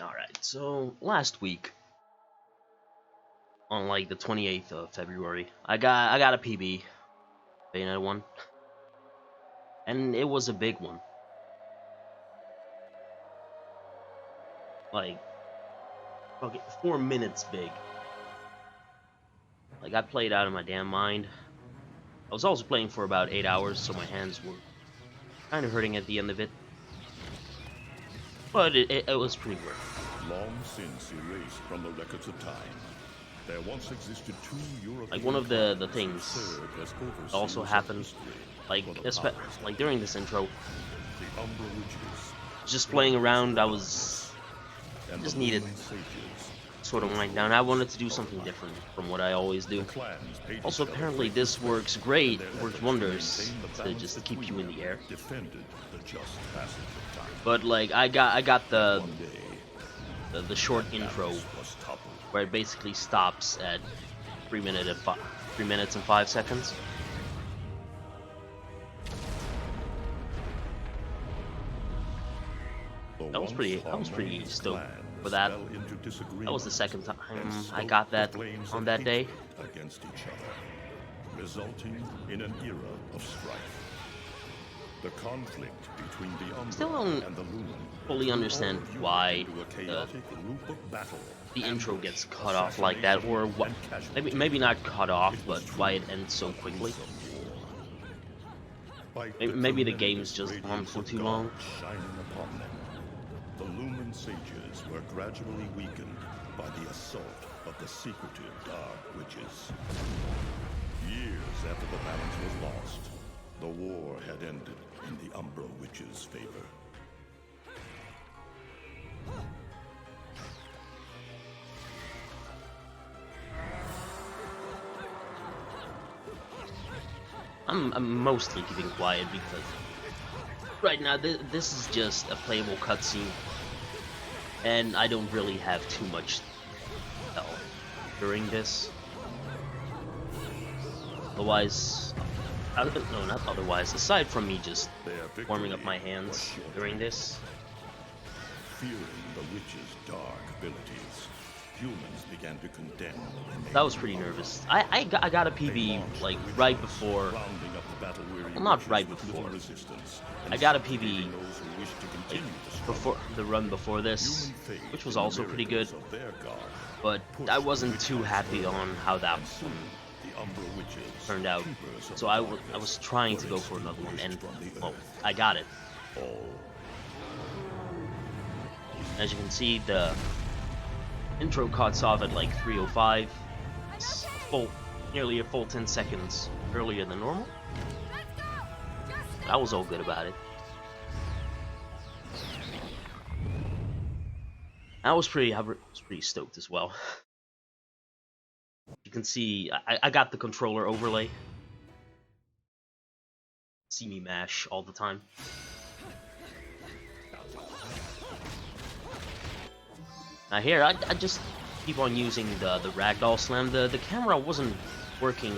Alright, so last week, on like the 28th of February, I got a PB, Bayonetta 1, and it was a big one. Like, fucking 4 minutes big. Like, I played out of my damn mind. I was also playing for about 8 hours, so my hands were kind of hurting at the end of it. But it was pretty worth it. Long since erased from the records of time, there once existed two European Like, one of the things served as that also happened, like during this intro, the Umbra Witches, just playing around, I was and just the needed Lumen Sages. sort of wind down. I wanted to do something different from what I always do. Clans paid Also, each other apparently great this works great, respect for their works efforts to wonders maintain the to balance just keep between you in the them, air. defended the just passage of time. But like, I got the One day, the short intro was toppled. where it basically stops at 3 minutes and 5 seconds. I was pretty stoked for that. That was the second time I got that on that day. Against each other, resulting in an era of strife. The conflict between the Umbra Still don't and the Lumen fully understand evolved why into a chaotic loop of battle, the intro ambush, gets cut off like that, or what? and casualty. Maybe not cut off, It but was why it truly ends so a quickly. gruesome war. Maybe the Despite game's just on radiance for of too God long. shining upon them, the Lumen Sages were gradually weakened by the assault of the secretive Dark Witches. Years after the balance was lost, the war had ended in the Umbra Witches' favor. I'm mostly keeping quiet because right now this is just a playable cutscene, and I don't really have too much to tell during this. Otherwise, no, not otherwise. Aside from me just Their warming up victory my was hands short. during this, Fearing the witches' dark abilities, humans began to condemn the remains. that was pretty nervous. I got a PB like right before. Rounding up the battle-weary Well, not witches right with before. little resistance, I got a instigating PB those who wished to like continue the struggle. before the run before this, Human faith which was in the also pretty good. miracles of their God But pushed I the wasn't witches too happy further, on how that and soon the Umbra Witches, turned out. keepers of So I darkness, was trying to were go for another one, and extinguished from the well, earth. I got it. All As you can see, the intro cuts off at like 3:05. It's nearly a full 10 seconds earlier than normal. I was all good about it. I was pretty stoked as well. You can see I got the controller overlay. See me mash all the time. Now here, I just keep on using the ragdoll slam. The camera wasn't working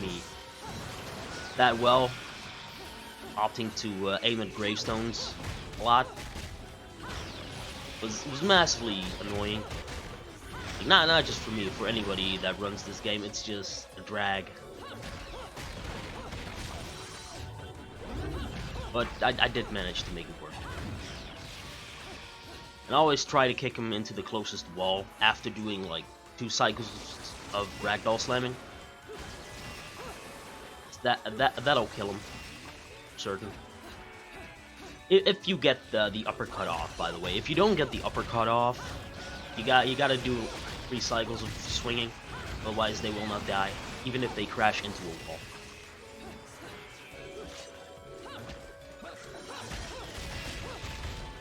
me that well. Opting to aim at gravestones a lot was massively annoying. Like, not just for me, for anybody that runs this game. It's just a drag. But I did manage to make it work. And I always try to kick him into the closest wall after doing like 2 cycles of ragdoll slamming. That'll kill him, certain. If you get the uppercut off, by the way. If you don't get the uppercut off, you gotta do 3 cycles of swinging, otherwise they will not die, even if they crash into a wall.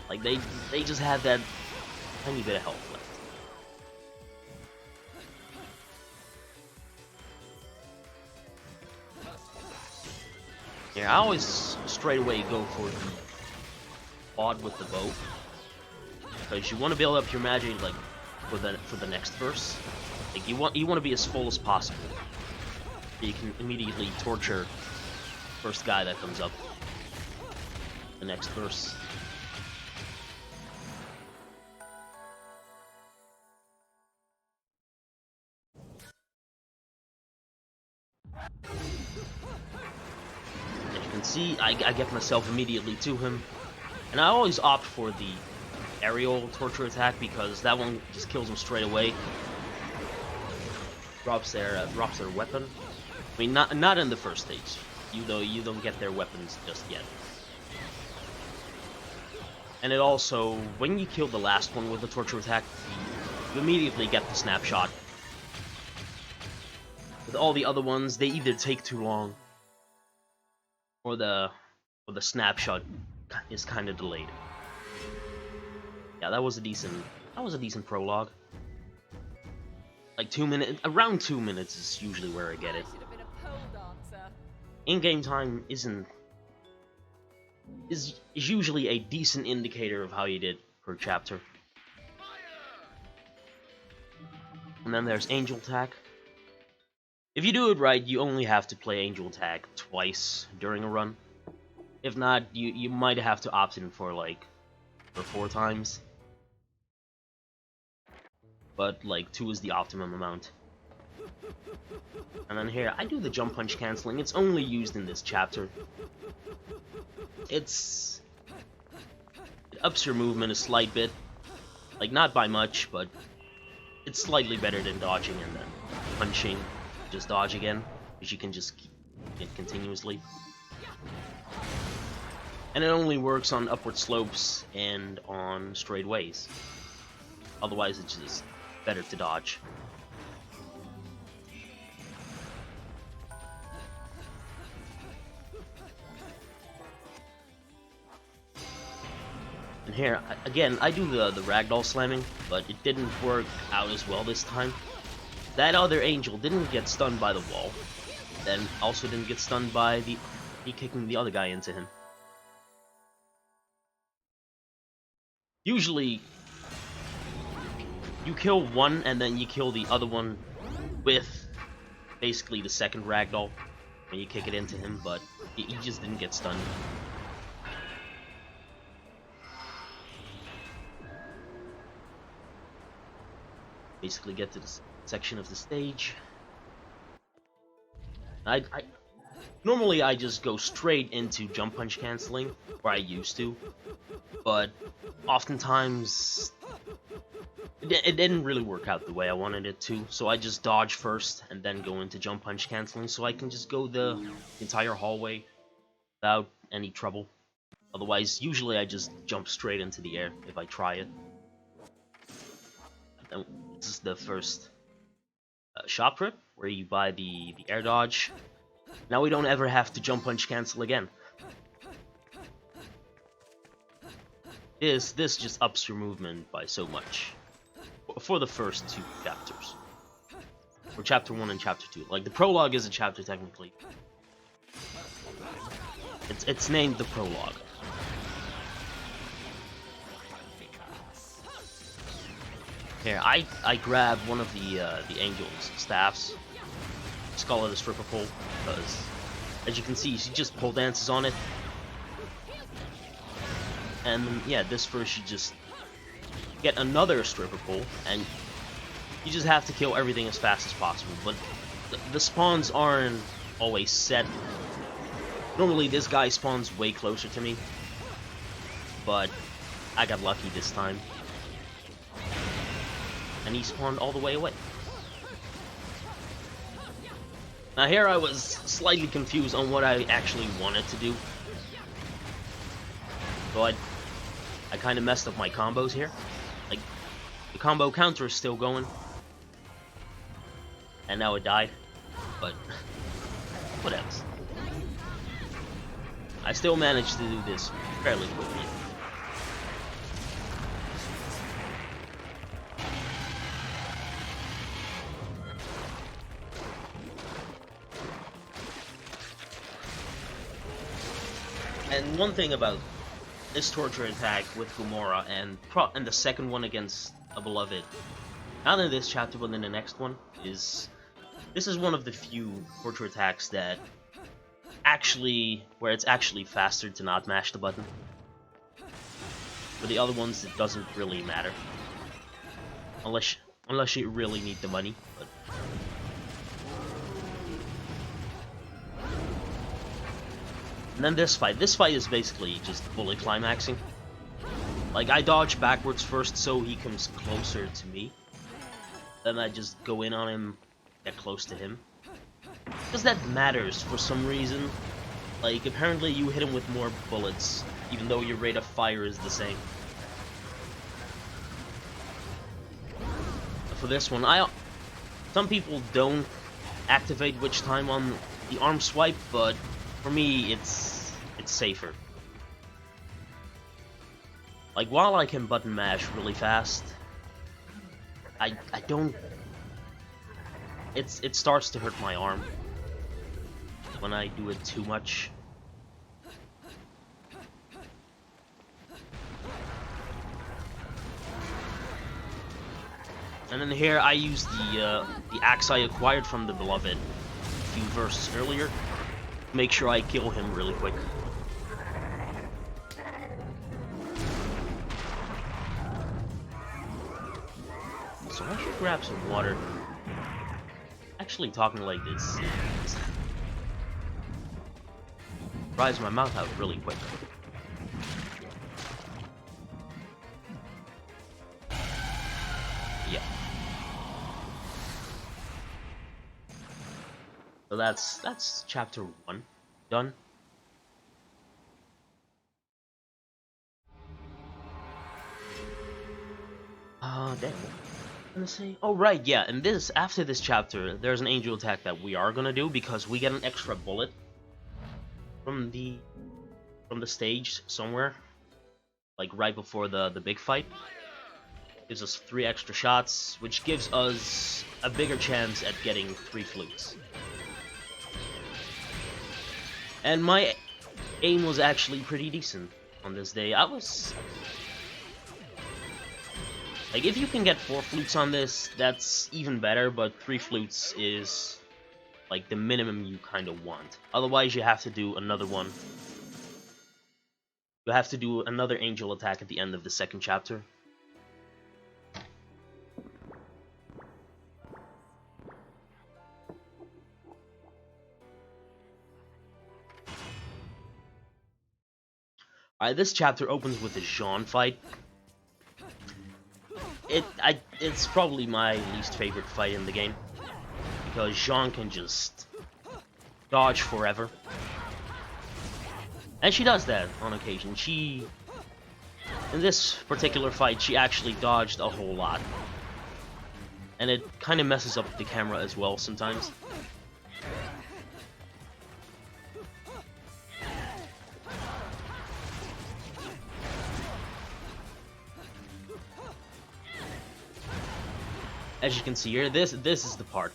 Like they just have that tiny bit of health left. Yeah, I always straight away go for the odd with the bow, because you want to build up your magic like for the next verse. Like you want to be as full as possible, so you can immediately torture first guy that comes up the next verse. As you can see, I get myself immediately to him. And I always opt for the aerial torture attack because that one just kills him straight away. Drops their weapon. I mean, not in the first stage. You don't get their weapons just yet. And it also, when you kill the last one with the torture attack, you immediately get the snapshot. With all the other ones, they either take too long, or the snapshot is kind of delayed. Yeah, that was a decent prologue. Like 2 minutes, around 2 minutes is usually where I get it. In-game time is usually a decent indicator of how you did per chapter. And then there's Angel Attack. If you do it right, you only have to play Angel Attack twice during a run. If not, you might have to opt in for like 4 times. But like 2 is the optimum amount. And then here, I do the jump punch canceling. It's only used in this chapter. It ups your movement a slight bit. Like, not by much, but it's slightly better than dodging and then punching. Just dodge again, because you can just keep it continuously. And it only works on upward slopes and on straightaways. Otherwise, it's just better to dodge. And here, again, I do the ragdoll slamming, but it didn't work out as well this time. That other angel didn't get stunned by the wall, then also didn't get stunned by me kicking the other guy into him. Usually, you kill one and then you kill the other one with basically the second ragdoll when you kick it into him, but he just didn't get stunned. Basically get to this section of the stage. Normally I just go straight into jump punch canceling, or I used to, but oftentimes it didn't really work out the way I wanted it to, so I just dodge first and then go into jump punch canceling so I can just go the entire hallway without any trouble. Otherwise, usually I just jump straight into the air if I try it. And this is the first shop trip where you buy the air dodge. Now we don't ever have to jump punch cancel again. This just ups your movement by so much for the first 2 chapters, for chapter 1 and chapter 2. Like, the prologue is a chapter technically. It's named the prologue. Here, I grab one of the angel's staffs, just call it a stripper pole, because as you can see, she just pole dances on it. And yeah, this first you just get another stripper pole, and you just have to kill everything as fast as possible. But the spawns aren't always set. Normally this guy spawns way closer to me, but I got lucky this time. And he spawned all the way away. Now here I was slightly confused on what I actually wanted to do. So I kind of messed up my combos here. Like, the combo counter is still going. And now it died. But, whatever. I still managed to do this fairly quickly. And one thing about this torture attack with Gomorrah and the second one against a beloved, not in this chapter but in the next one, is this is one of the few torture attacks that where it's actually faster to not mash the button. For the other ones, it doesn't really matter, unless you really need the money. But And then this fight is basically just bullet climaxing. Like, I dodge backwards first so he comes closer to me. Then I just go in on him, get close to him. Because that matters for some reason. Like, apparently you hit him with more bullets, even though your rate of fire is the same. For this one, some people don't activate witch time on the arm swipe, but for me, it's safer. Like, while I can button mash really fast, I don't. It starts to hurt my arm when I do it too much. And then here I use the axe I acquired from the Beloved a few verses earlier. Make sure I kill him really quick. So I should grab some water. Actually, talking like this dries my mouth out really quick. Yeah. So that's chapter 1 done. Damn. I'm gonna say, oh right, yeah. And after this chapter, there's an angel attack that we are gonna do because we get an extra bullet from the stage somewhere, like right before the big fight. Gives us 3 extra shots, which gives us a bigger chance at getting 3 flutes. And my aim was actually pretty decent on this day. Like, if you can get 4 flutes on this, that's even better, but 3 flutes is, like, the minimum you kind of want. Otherwise, you have to do another one. You have to do another angel attack at the end of the 2nd chapter. Alright, this chapter opens with a Jean fight. It's probably my least favorite fight in the game, because Jean can just dodge forever. And she does that on occasion. In this particular fight, she actually dodged a whole lot. And it kind of messes up the camera as well sometimes. As you can see here, this is the part.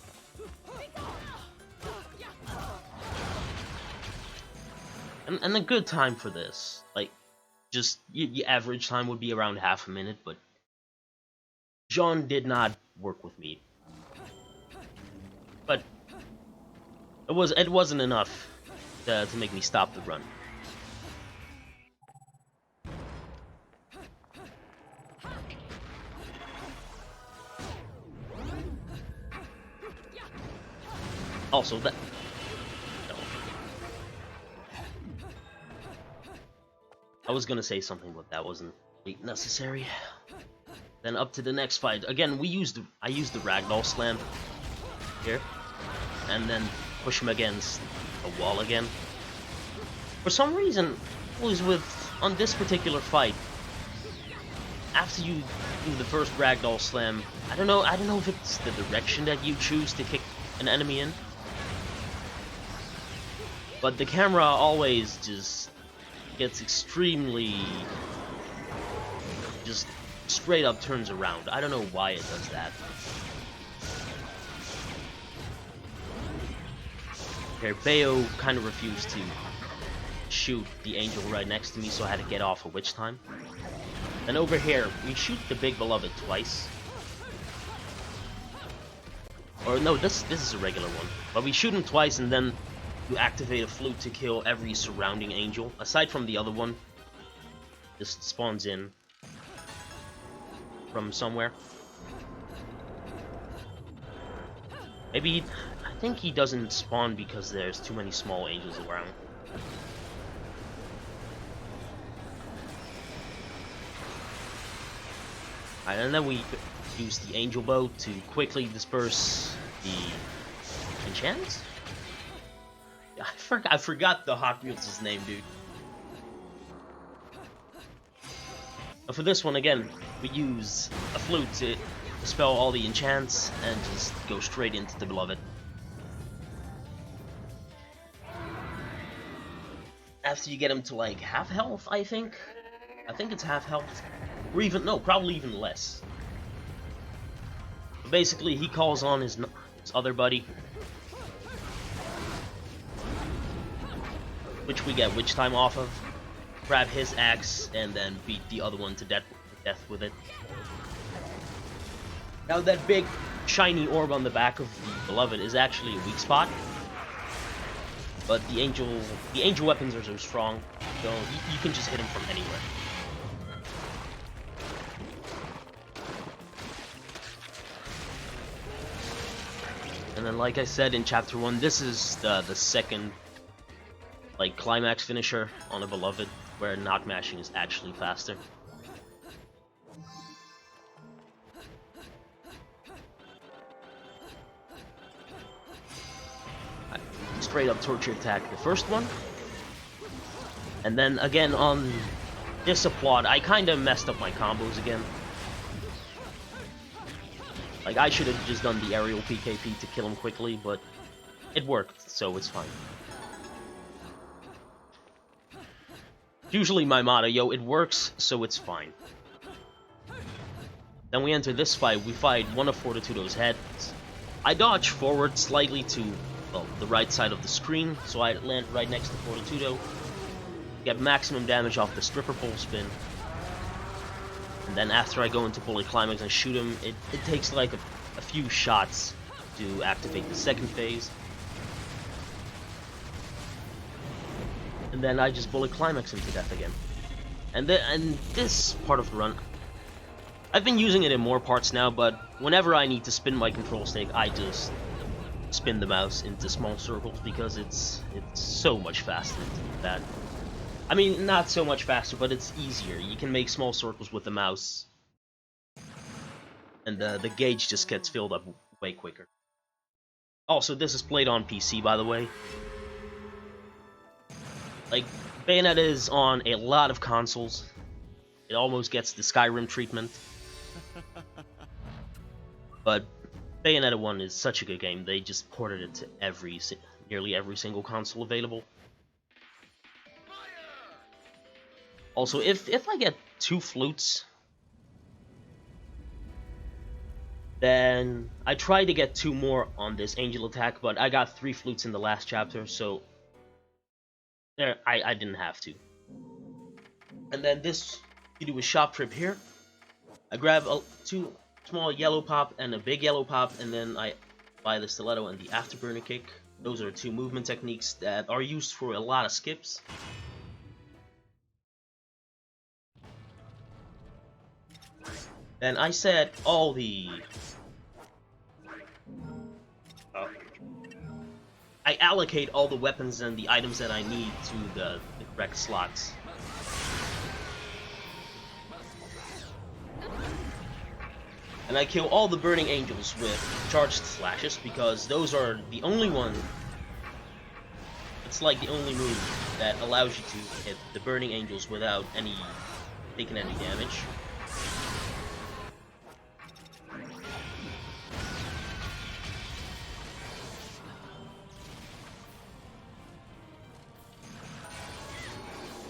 And a good time for this, like, just your average time would be around half a minute, but Jean did not work with me. But it wasn't enough to make me stop the run. Also, no. I was gonna say something, but that wasn't necessary. Then up to the next fight. Again, I used the ragdoll slam here, and then push him against a wall again. For some reason, on this particular fight, after you do the first ragdoll slam, I don't know if it's the direction that you choose to kick an enemy in, but the camera always just gets extremely, just straight up turns around. I don't know why it does that. Here, Bayo kind of refused to shoot the angel right next to me, so I had to get off a witch time. Then over here, we shoot the big beloved twice. Or no, this is a regular one. But we shoot him twice, and then you activate a flute to kill every surrounding angel. Aside from the other one, just spawns in from somewhere. Maybe I think he doesn't spawn because there's too many small angels around. And then we use the angel bow to quickly disperse the enchants. I forgot the Hot Wheels' name, dude. But for this one, again, we use a flute to dispel all the enchants and just go straight into the Beloved. After you get him to like half health, I think it's half health, or even no, probably even less. But basically, he calls on his other buddy, which we get witch time off of. Grab his axe and then beat the other one to death with it. Now that big shiny orb on the back of the Beloved is actually a weak spot. But the angel weapons are so strong, so you can just hit him from anywhere. And then, like I said in Chapter 1, this is the second like climax finisher on a Beloved, where not mashing is actually faster. Straight up torture attack the first one, and then again on this applaud, I kind of messed up my combos again. Like, I should have just done the aerial PKP to kill him quickly, but it worked, so it's fine. Usually my motto, yo, it works, so it's fine. Then we enter this fight. We fight one of Fortitudo's heads. I dodge forward slightly to the right side of the screen, so I land right next to Fortitudo. Get maximum damage off the stripper pole spin. And then after I go into bullet climax and shoot him, it takes like a few shots to activate the second phase. And then I just bullet climax him to death again. And this part of the run, I've been using it in more parts now, but whenever I need to spin my control stick, I just spin the mouse into small circles because it's so much faster to do that. I mean, not so much faster, but it's easier. You can make small circles with the mouse, and the gauge just gets filled up way quicker. Also, this is played on PC, by the way. Like, Bayonetta is on a lot of consoles. It almost gets the Skyrim treatment. But Bayonetta 1 is such a good game, they just ported it to nearly every single console available. Also, if I get 2 flutes, then I tried to get 2 more on this angel attack, but I got 3 flutes in the last chapter, so there I didn't have to. And then you do a shop trip here. I grab 2 small yellow pop and a big yellow pop, and then I buy the stiletto and the afterburner kick. Those are 2 movement techniques that are used for a lot of skips. Then I set all the I allocate all the weapons and the items that I need to the correct slots. And I kill all the burning angels with charged slashes, because those are the only one. It's like the only move that allows you to hit the burning angels without taking any damage.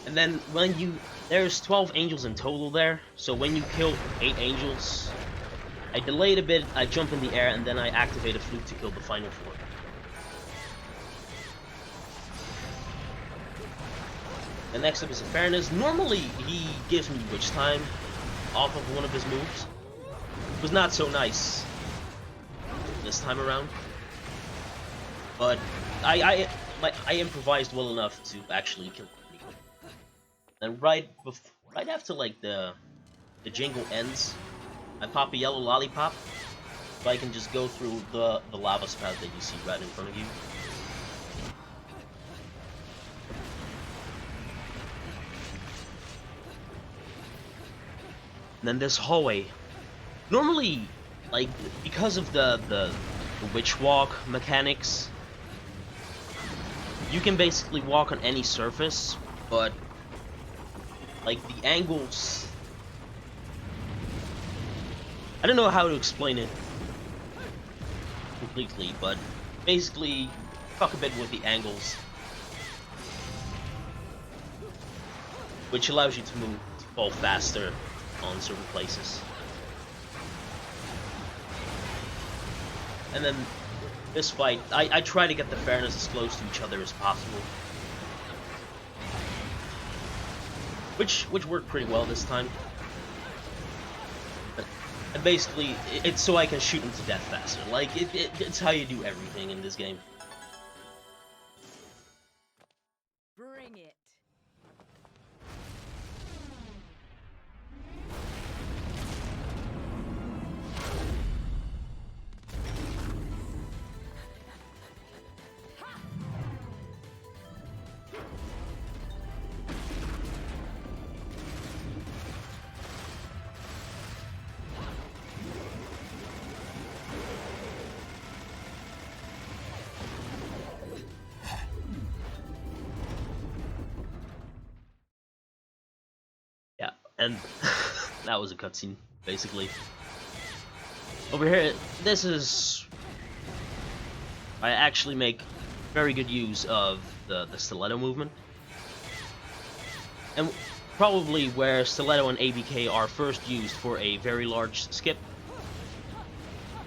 And then there's 12 angels in total there, so when you kill 8 angels, I delay it a bit, I jump in the air, and then I activate a flute to kill the final 4. The next up is Fairness. Normally, he gives me witch time off of one of his moves. It was not so nice this time around, but I improvised well enough to actually kill him. And right after like the jingle ends, I pop a yellow lollipop, so I can just go through the lava spout that you see right in front of you. And then this hallway Normally, like, because of the witch walk mechanics, you can basically walk on any surface, but like the angles, I don't know how to explain it completely, but basically fuck a bit with the angles, which allows you to fall faster on certain places. And then this fight, I try to get the fairness as close to each other as possible, which worked pretty well this time. And basically, it's so I can shoot him to death faster. Like, it's how you do everything in this game. Bring it. Yeah, and that was a cutscene, basically. Over here, this is... I actually make very good use of the stiletto movement. And probably where stiletto and ABK are first used for a very large skip.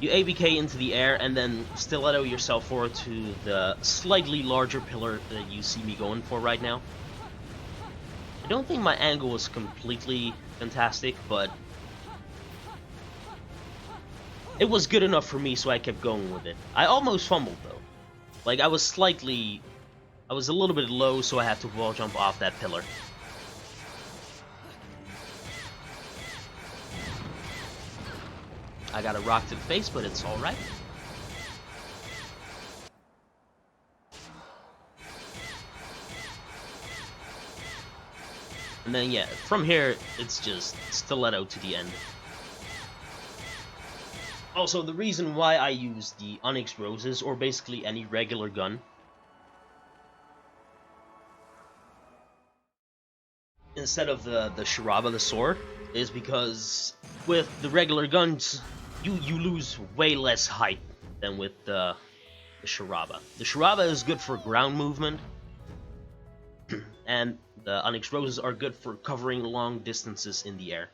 You ABK into the air and then stiletto yourself forward to the slightly larger pillar that you see me going for right now. I don't think my angle was completely fantastic, but it was good enough for me, so I kept going with it. I almost fumbled, though. Like, I was a little bit low, so I had to wall jump off that pillar. I got a rock to the face, but it's alright. And then, yeah, from here, it's just stiletto to the end. Also, the reason why I use the Onyx Roses, or basically any regular gun, instead of the Shiraba, the sword, is because with the regular guns, you lose way less height than with the Shiraba. The Shiraba is good for ground movement, and the Onyx Roses are good for covering long distances in the air.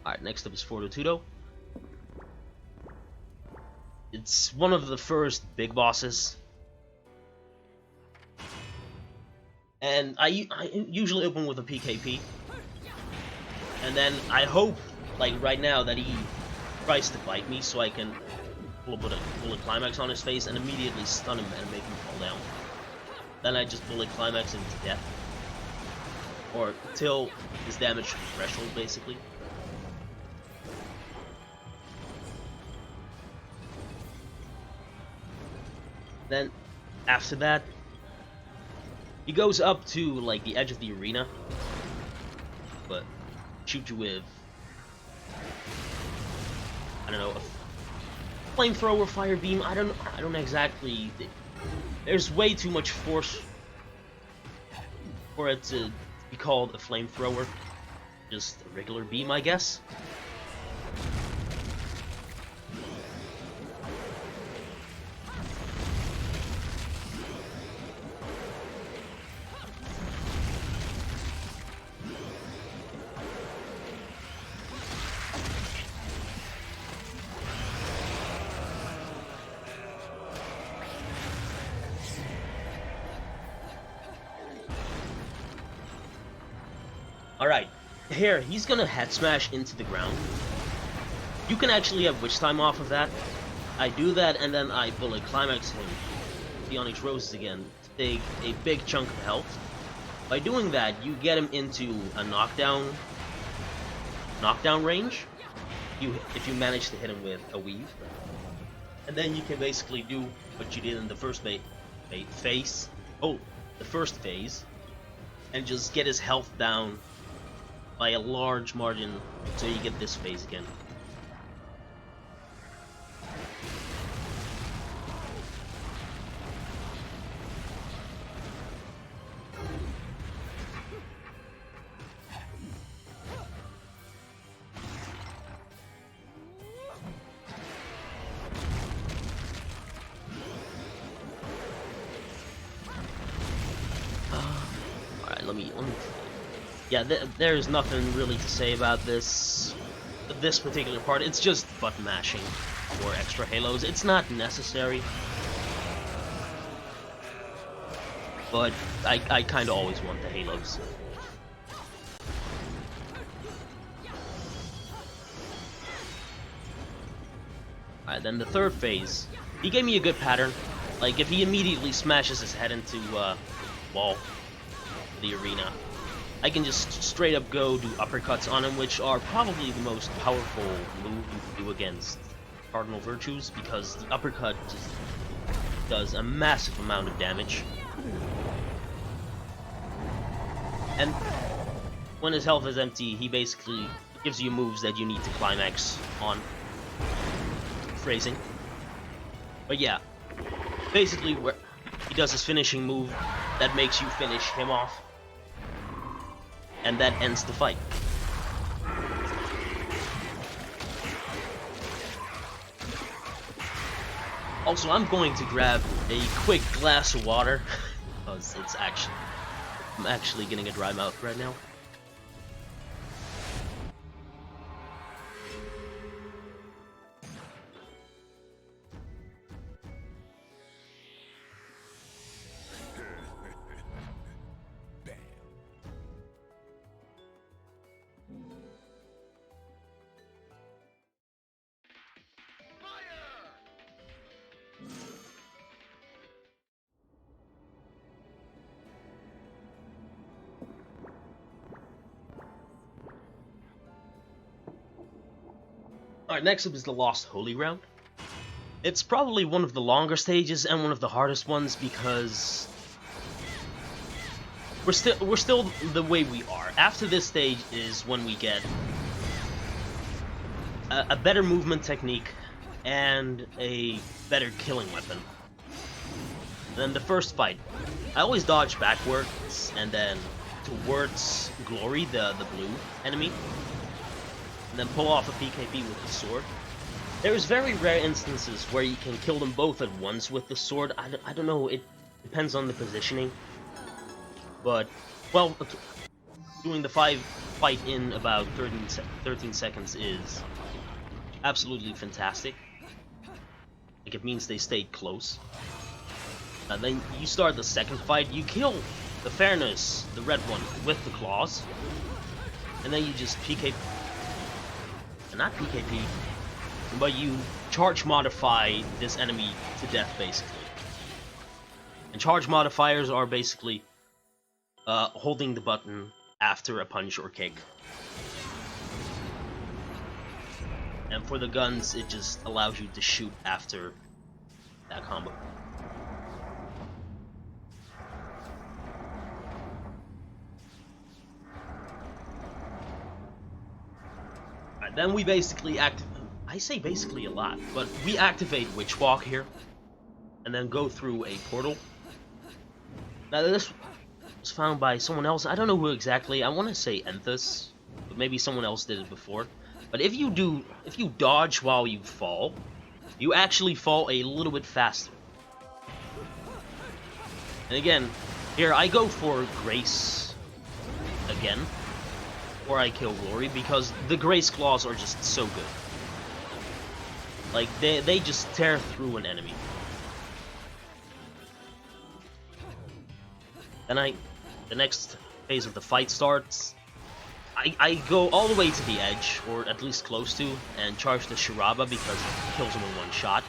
Alright, next up is Fortitudo. It's one of the first big bosses. And I usually open with a PKP. And then I hope, like right now, that he tries to bite me so I can pull a bullet climax on his face and immediately stun him and make him fall down. Then I just bullet climax him to death. Or till his damage threshold, basically. Then, after that, he goes up to, like, the edge of the arena, but shoot you with, I don't know, a flamethrower, fire beam, I don't exactly, there's way too much force for it to be called a flamethrower, just a regular beam, I guess. Alright, here, he's gonna head smash into the ground. You can actually have Witch Time off of that. I do that, and then I bullet climax him, the Onyx Roses again, to take a big chunk of health. By doing that, you get him into a knockdown range, if you manage to hit him with a weave. And then you can basically do what you did in the first phase. Oh, the first phase and just get his health down by a large margin so you get this phase again. Yeah, there's nothing really to say about this particular part. It's just button mashing for extra halos. It's not necessary, but I kind of always want the halos. Alright, then the third phase. He gave me a good pattern. Like, if he immediately smashes his head into wall, the arena, I can just straight up go do uppercuts on him, which are probably the most powerful move you can do against Cardinal Virtues, because the uppercut just does a massive amount of damage. And when his health is empty, he basically gives you moves that you need to climax on. Phrasing. But yeah, basically where he does his finishing move that makes you finish him off. And that ends the fight. Also, I'm going to grab a quick glass of water because I'm actually getting a dry mouth right now. Alright, next up is the Lost Holy Round. It's probably one of the longer stages and one of the hardest ones because we're still the way we are. After this stage is when we get a better movement technique and a better killing weapon. Then the first fight, I always dodge backwards and then towards Glory, the blue enemy, and then pull off a PKP with the sword. There's very rare instances where you can kill them both at once with the sword. I don't know, it depends on the positioning. But, well, doing the fight in about 13 seconds is absolutely fantastic. Like, it means they stayed close. Then you start the second fight, you kill the Fairness, the red one, with the claws. And then you just PKP. Not PKP, but you charge modify this enemy to death, basically. And charge modifiers are basically holding the button after a punch or kick. And for the guns, it just allows you to shoot after that combo. Then we basically I say basically a lot, but we activate Witch Walk here, and then go through a portal. Now this was found by someone else, I don't know who exactly, I want to say Enthus, but maybe someone else did it before. But if you dodge while you fall, you actually fall a little bit faster. And again, here I go for Grace again. Or I kill Glory, because the Grace Claws are just so good. Like, they just tear through an enemy. Then the next phase of the fight starts. I go all the way to the edge, or at least close to, and charge the Shiraba because it kills him in one shot.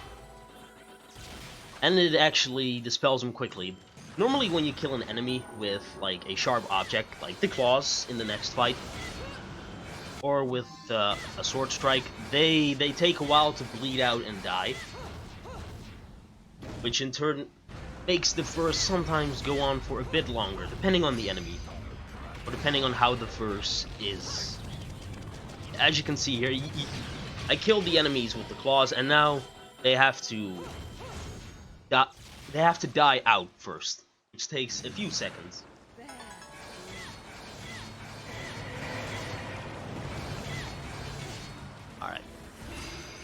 And it actually dispels him quickly. Normally when you kill an enemy with, like, a sharp object, like the claws in the next fight, or with a sword strike, they take a while to bleed out and die. Which in turn makes the verse sometimes go on for a bit longer, depending on the enemy, or depending on how the verse is. As you can see here, I killed the enemies with the claws, and now they have to die out first, which takes a few seconds. Alright.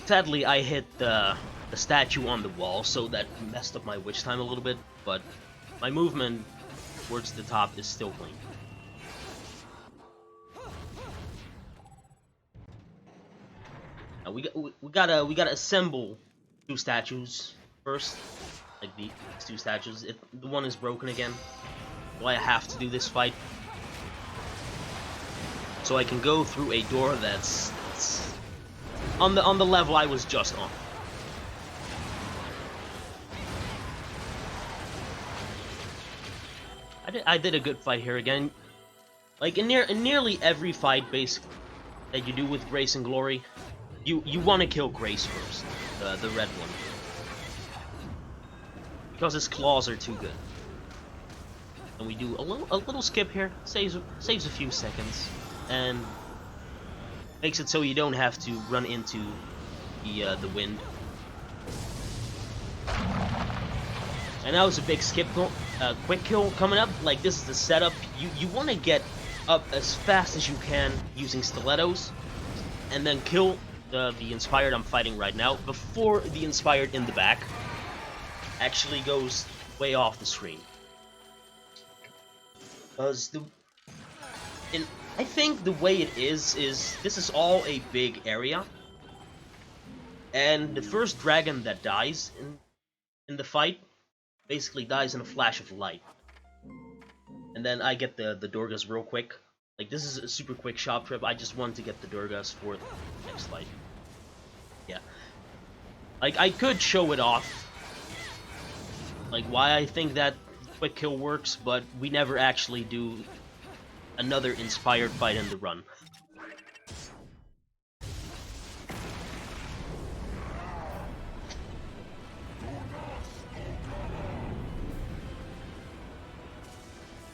Sadly, I hit the statue on the wall, so that messed up my witch time a little bit, but my movement towards the top is still clean. Now we gotta assemble two statues first, like these two statues. The one is broken again, so I have to do this fight, so I can go through a door that's on the level I was just on. I did a good fight here again. Like in nearly every fight, basically, that you do with Grace and Glory, you want to kill Grace first, the red one, because his claws are too good. And we do a little skip here, saves a few seconds, and makes it so you don't have to run into the wind. And that was a big skip kill, quick kill coming up. Like, this is the setup. You want to get up as fast as you can using stilettos, and then kill the inspired I'm fighting right now before the inspired in the back actually goes way off the screen. Because I think the way it is this is all a big area, and the first dragon that dies in the fight basically dies in a flash of light. And then I get the Durgas real quick. Like, this is a super quick shop trip. I just want to get the Durgas for the next fight. Yeah. Like, I could show it off, like, why I think that quick kill works, but we never actually do another inspired fight in the run.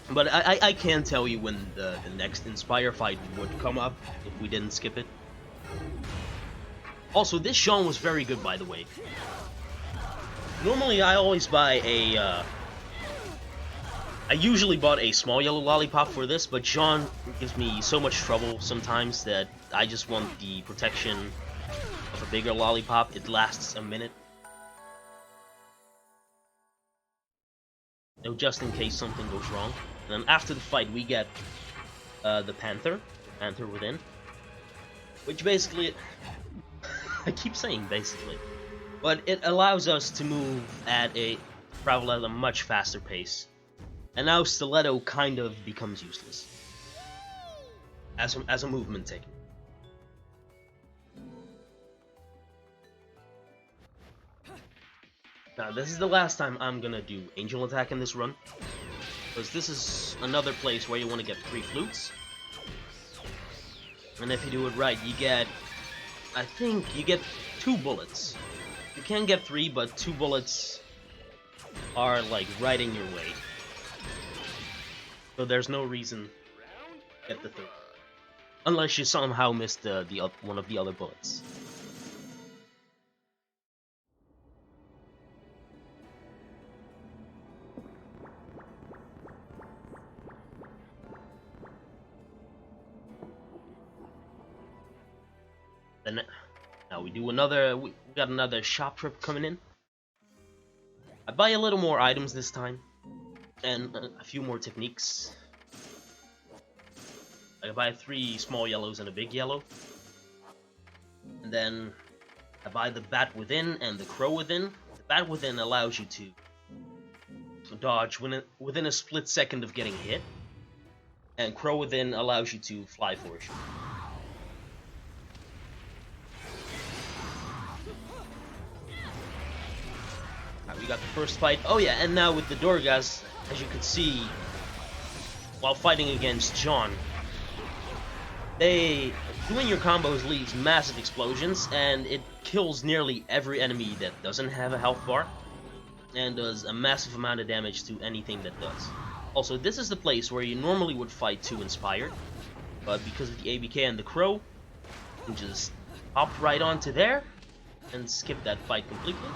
But I can't tell you when the next Inspire fight would come up if we didn't skip it. Also, this Jean was very good, by the way. Normally, I always buy I usually bought a small yellow lollipop for this, but Jean gives me so much trouble sometimes that I just want the protection of a bigger lollipop. It lasts a minute. So just in case something goes wrong. And then after the fight, we get the Panther within, which basically, I keep saying basically, but it allows us to travel at a much faster pace. And now Stiletto kind of becomes useless as a movement technique. Now, this is the last time I'm gonna do Angel Attack in this run, because this is another place where you want to get 3 flutes. And if you do it right, you get, I think you get 2 bullets. You can get 3, but 2 bullets are like right in your way. So there's no reason to get the 3rd, unless you somehow missed one of the other bullets. Then now we do we got another shop trip coming in. I buy a little more items this time, and a few more techniques. I buy 3 small yellows and a big yellow. And then I buy the Bat Within and the Crow Within. The Bat Within allows you to dodge within a split second of getting hit, and Crow Within allows you to fly for a shot. We got the first fight. Oh yeah, and now with the Durgas, as you can see, while fighting against John, doing your combos leaves massive explosions, and it kills nearly every enemy that doesn't have a health bar. and does a massive amount of damage to anything that does. Also, this is the place where you normally would fight 2 Inspired, but because of the ABK and the Crow, you can just hop right onto there and skip that fight completely.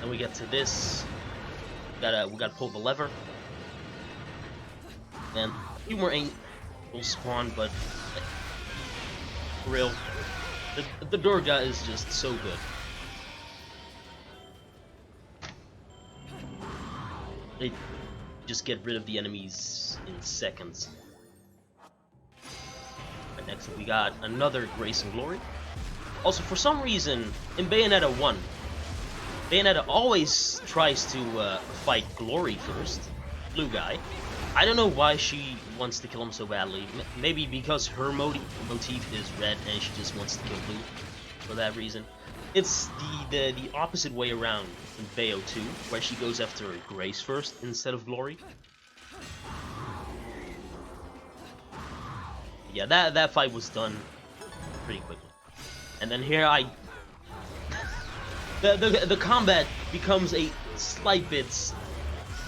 And we get to this. We gotta pull the lever. And a few more angels spawn, but like, for real, the Durga is just so good. They just get rid of the enemies in seconds. Right, next up we got another Grace and Glory. Also, for some reason, in Bayonetta 1, Bayonetta always tries to fight Glory first, blue guy. I don't know why she wants to kill him so badly. Maybe because her motif is red and she just wants to kill blue for that reason. It's the opposite way around in Bayo 2, where she goes after Grace first instead of Glory. Yeah, that fight was done pretty quickly. And then here the combat becomes a slight bit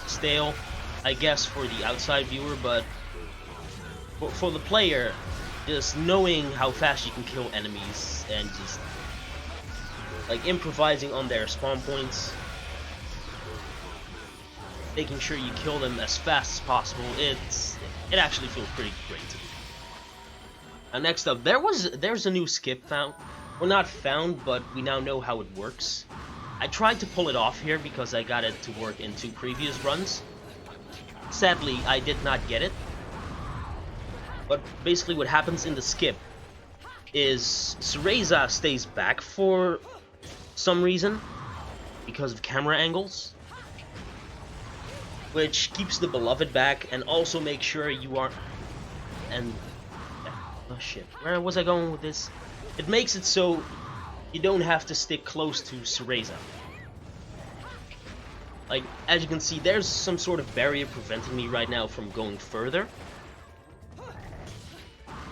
stale, I guess, for the outside viewer, but for the player, just knowing how fast you can kill enemies and just like improvising on their spawn points, making sure you kill them as fast as possible, it actually feels pretty great to me. Next up, there's a new skip found. Well, not found, but we now know how it works. I tried to pull it off here because I got it to work in 2 previous runs. Sadly, I did not get it. But basically what happens in the skip is Cereza stays back for some reason because of camera angles, which keeps the beloved back and also makes sure you aren't... And... oh shit, where was I going with this? It makes it so you don't have to stick close to Cereza. Like, as you can see, there's some sort of barrier preventing me right now from going further.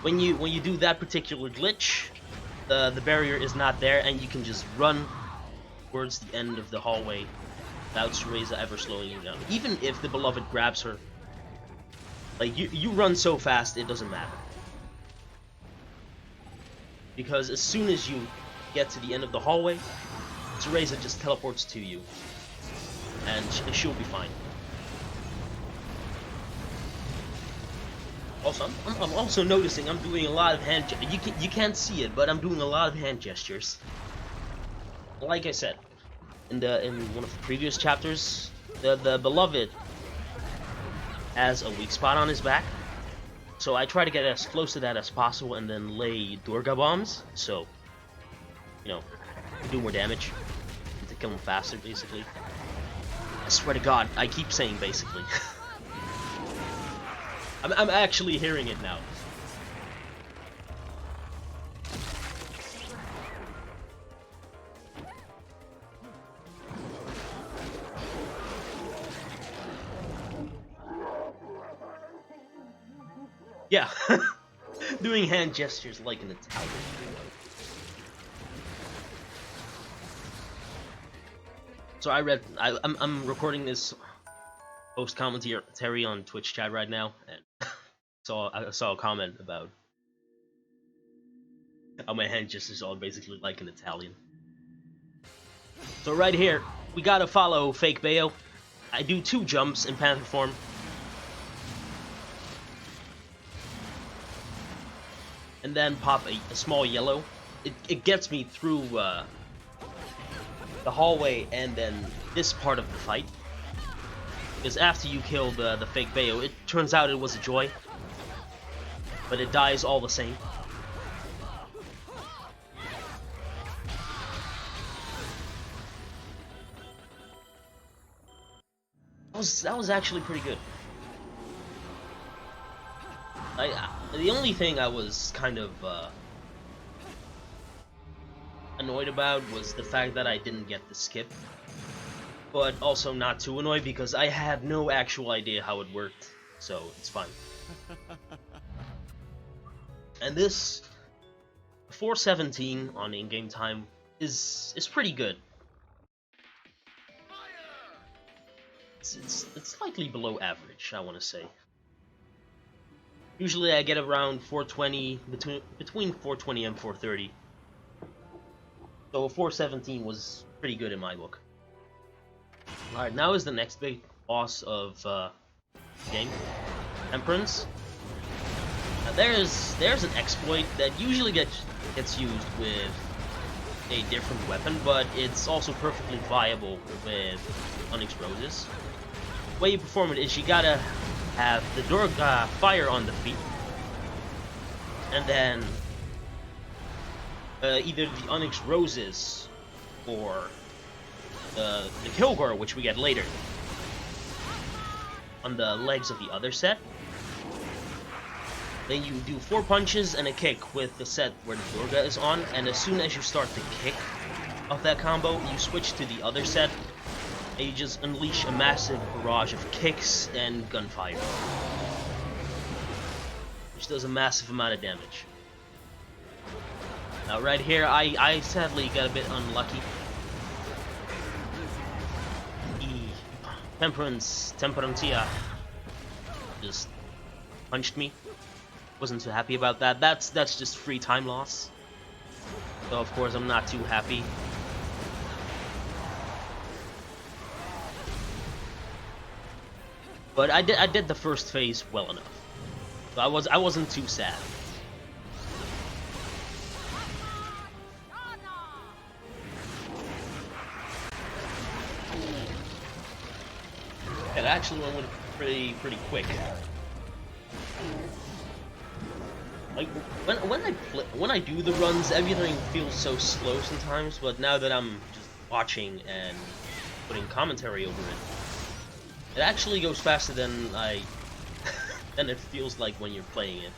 When you do that particular glitch, the barrier is not there, and you can just run towards the end of the hallway without Cereza ever slowing you down. Even if the beloved grabs her, like you run so fast it doesn't matter. Because as soon as you get to the end of the hallway, Cereza just teleports to you, and she'll be fine. Also, I'm also noticing I'm doing a lot of hand you can't see it, but I'm doing a lot of hand gestures. Like I said, in one of the previous chapters, the beloved has a weak spot on his back, so I try to get as close to that as possible and then lay Durga bombs, so you know, do more damage to kill him faster, basically. I swear to God, I keep saying basically. I'm actually hearing it now. Yeah, doing hand gestures like an Italian. So I'm recording this post commentary on Twitch chat right now, and I saw a comment about how my hand gestures are basically like an Italian. So right here, we gotta follow Fake Bayo. I do 2 jumps in Panther form. And then pop a small yellow. It gets me through the hallway and then this part of the fight. Because after you kill the Fake Bayo, it turns out it was a joy. But it dies all the same. That was actually pretty good. The only thing I was kind of annoyed about was the fact that I didn't get the skip. But also not too annoyed because I had no actual idea how it worked, so it's fine. And this 4:17 on in-game time is pretty good. it's slightly below average, I want to say. Usually I get around 420, between 420 and 430. So 417 was pretty good in my book. Alright, now is the next big boss of game, Remembrance. Now there's an exploit that usually gets used with a different weapon, but it's also perfectly viable with Onyx Roses. The way you perform it is you gotta have the Durga fire on the feet, and then either the Onyx Roses or the Kilgore, which we get later, on the legs of the other set. Then you do 4 punches and a kick with the set where the Durga is on, and as soon as you start the kick of that combo, you switch to the other set, and you just unleash a massive barrage of kicks and gunfire, which does a massive amount of damage. Now right here, I sadly got a bit unlucky. Temperantia just punched me. Wasn't too happy about that. That's just free time loss. So of course I'm not too happy. But I did the first phase well enough. So I wasn't too sad. It actually went pretty quick. Like when I do the runs, everything feels so slow sometimes. But now that I'm just watching and putting commentary over it, it actually goes faster than than it feels like when you're playing it.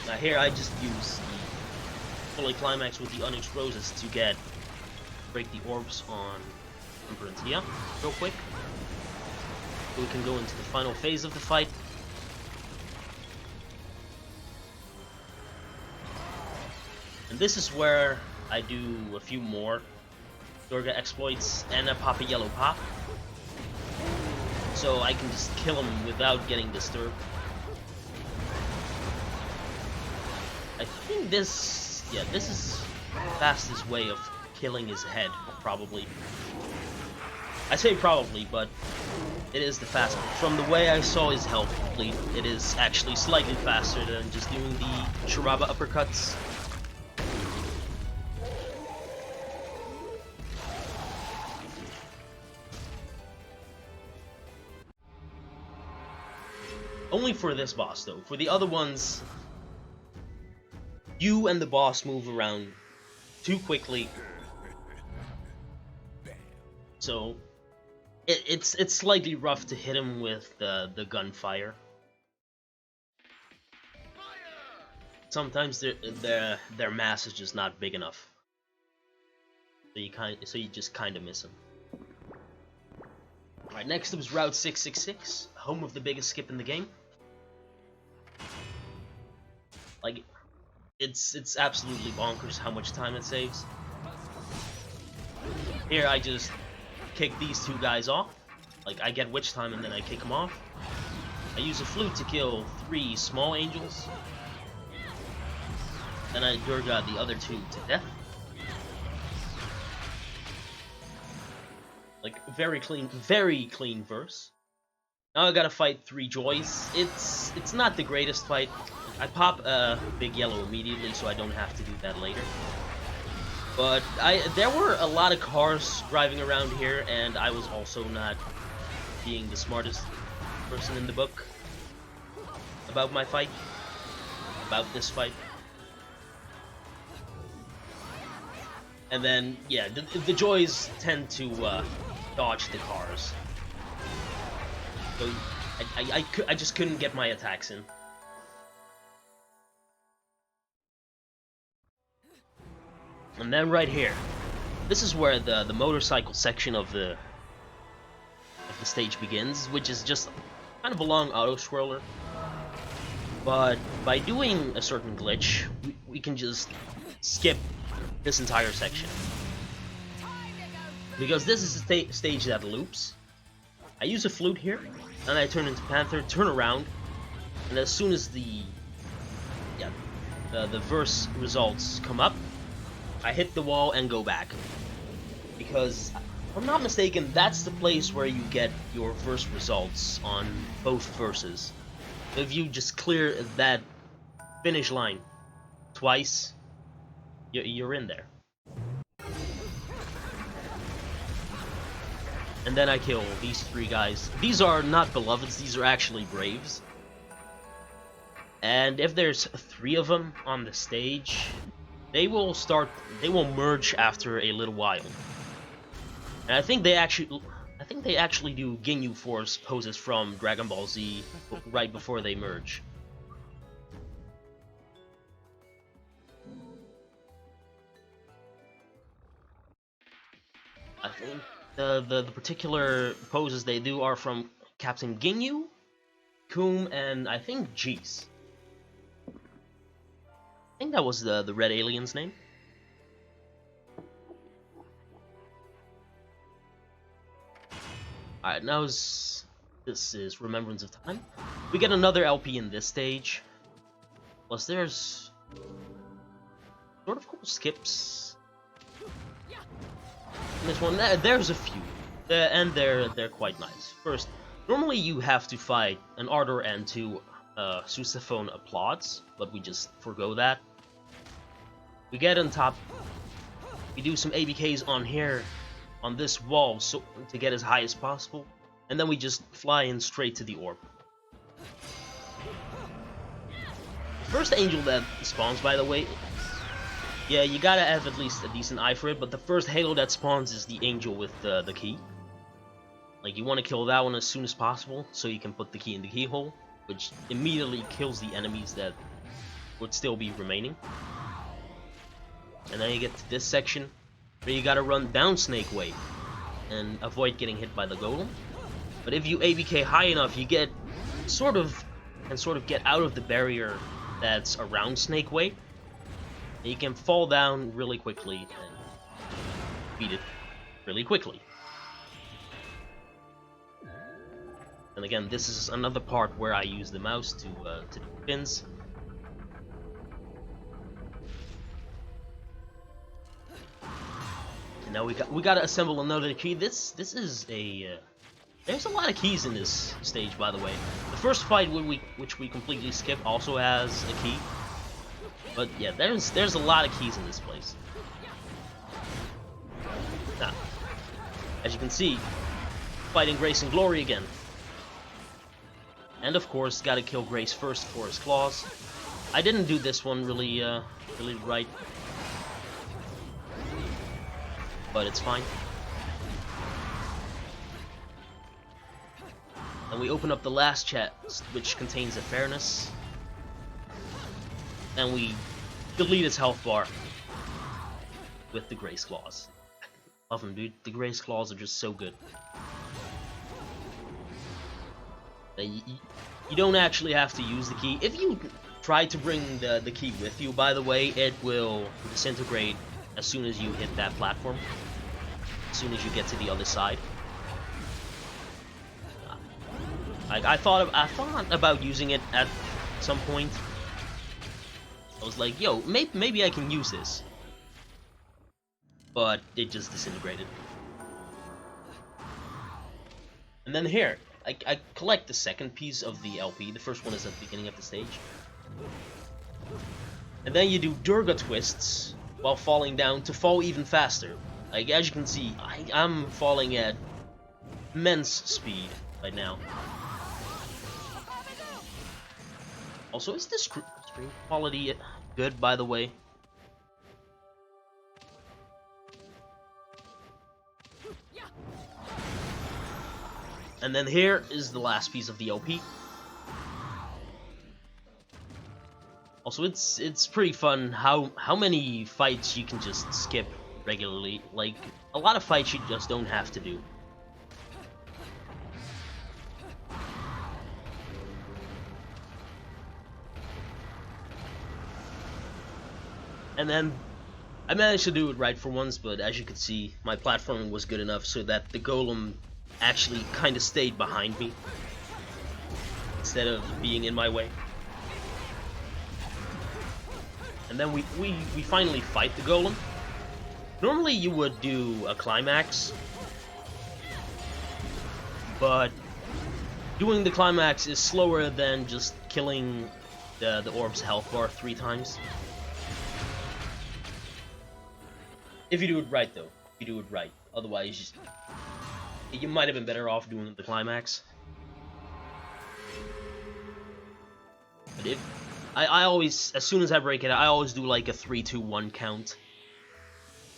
Now here I just use the fully climax with the Onyx Roses to break the orbs on Imperancia real quick. So we can go into the final phase of the fight. And this is where I do a few more Durga exploits and a pop a yellow pop. So I can just kill him without getting disturbed. I think this is the fastest way of killing his head, probably. I say probably, but it is the fastest. From the way I saw his health complete, it is actually slightly faster than just doing the Sharaba uppercuts. Only for this boss, though. For the other ones, you and the boss move around too quickly. So it's slightly rough to hit him with the gunfire. Sometimes their mass is just not big enough. So you just kind of miss him. Alright, next up is Route 666, home of the biggest skip in the game. Like, it's absolutely bonkers how much time it saves. Here I just kick these two guys off. Like, I get witch time and then I kick them off. I use a flute to kill 3 small angels. Then I Durga the other 2 to death. Like, very clean verse. Now I gotta fight 3 joys. It's not the greatest fight. I pop a big yellow immediately, so I don't have to do that later. But there were a lot of cars driving around here, and I was also not being the smartest person in the book about my fight, about this fight. And then, yeah, the joys tend to dodge the cars. So I just couldn't get my attacks in. And then right here, this is where the motorcycle section of the stage begins, which is just kind of a long auto-scroller. But by doing a certain glitch, we can just skip this entire section. because this is a stage that loops. I use a flute here, and I turn into Panther, turn around, and as soon as the verse results come up, I hit the wall and go back. Because, if I'm not mistaken, that's the place where you get your verse results on both verses. If you just clear that finish line twice, you're in there. And then I kill these 3 guys. These are not beloveds, these are actually braves. And if there's 3 of them on the stage, they will merge after a little while. And I think they actually do Ginyu Force poses from Dragon Ball Z right before they merge. I think the particular poses they do are from Captain Ginyu, Coom, and I think Jeez. I think that was the red alien's name. Alright, now this is Remembrance of Time. We get another LP in this stage. Plus there's sort of cool skips in this one. There's a few, and they're quite nice. First, normally you have to fight an Ardor and 2 Sousaphone Applauds, but we just forgo that. We get on top, we do some ABKs on here, on this wall, so to get as high as possible, and then we just fly in straight to the orb. The first angel that spawns, by the way, yeah, you gotta have at least a decent eye for it, but the first halo that spawns is the angel with the key. Like, you want to kill that one as soon as possible, so you can put the key in the keyhole, which immediately kills the enemies that would still be remaining. And then you get to this section, where you gotta run down Snake Way, and avoid getting hit by the golem. But if you ABK high enough, you get sort of get out of the barrier that's around Snake Way. And you can fall down really quickly and beat it really quickly. And again, this is another part where I use the mouse to do pins. And now we gotta assemble another key. This is a there's a lot of keys in this stage, by the way. The first fight which we completely skip also has a key. But yeah, there's a lot of keys in this place. Now, as you can see, fighting Grace and Glory again. And of course, gotta kill Grace first for his claws. I didn't do this one really right, but it's fine. And we open up the last chest, which contains a Fairness. And we delete its health bar with the Grace Claws. Love them, dude. The Grace Claws are just so good. You don't actually have to use the key. If you try to bring the key with you, by the way, it will disintegrate as soon as you hit that platform. As soon as you get to the other side. I thought about using it at some point. I was like, yo, maybe I can use this. But it just disintegrated. And then here, I collect the second piece of the LP. The first one is at the beginning of the stage. And then you do Durga twists while falling down to fall even faster. Like, as you can see, I'm falling at immense speed right now. Also, is this stream quality good, by the way? And then here is the last piece of the LP. Also, it's pretty fun how many fights you can just skip regularly. Like, a lot of fights you just don't have to do. And then I managed to do it right for once, but as you can see, my platforming was good enough so that the golem actually kind of stayed behind me instead of being in my way. And then we finally fight the golem. Normally you would do a climax, but doing the climax is slower than just killing the orb's health bar 3 times. If you do it right, though. If you do it right. Otherwise, you might have been better off doing the climax. But I always, as soon as I break it, I always do like a 3-2-1 count.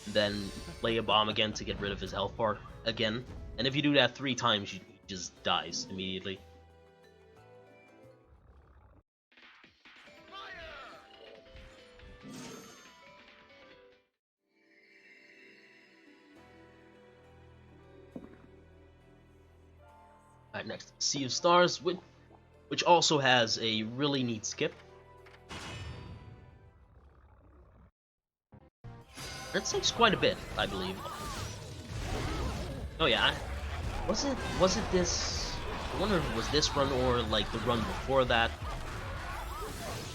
Then lay a bomb again to get rid of his health bar again. And if you do that 3 times, he just dies immediately. Alright, next, Sea of Stars, which also has a really neat skip. That takes quite a bit, I believe. Oh yeah, was it this? I wonder if it was this run or like the run before that.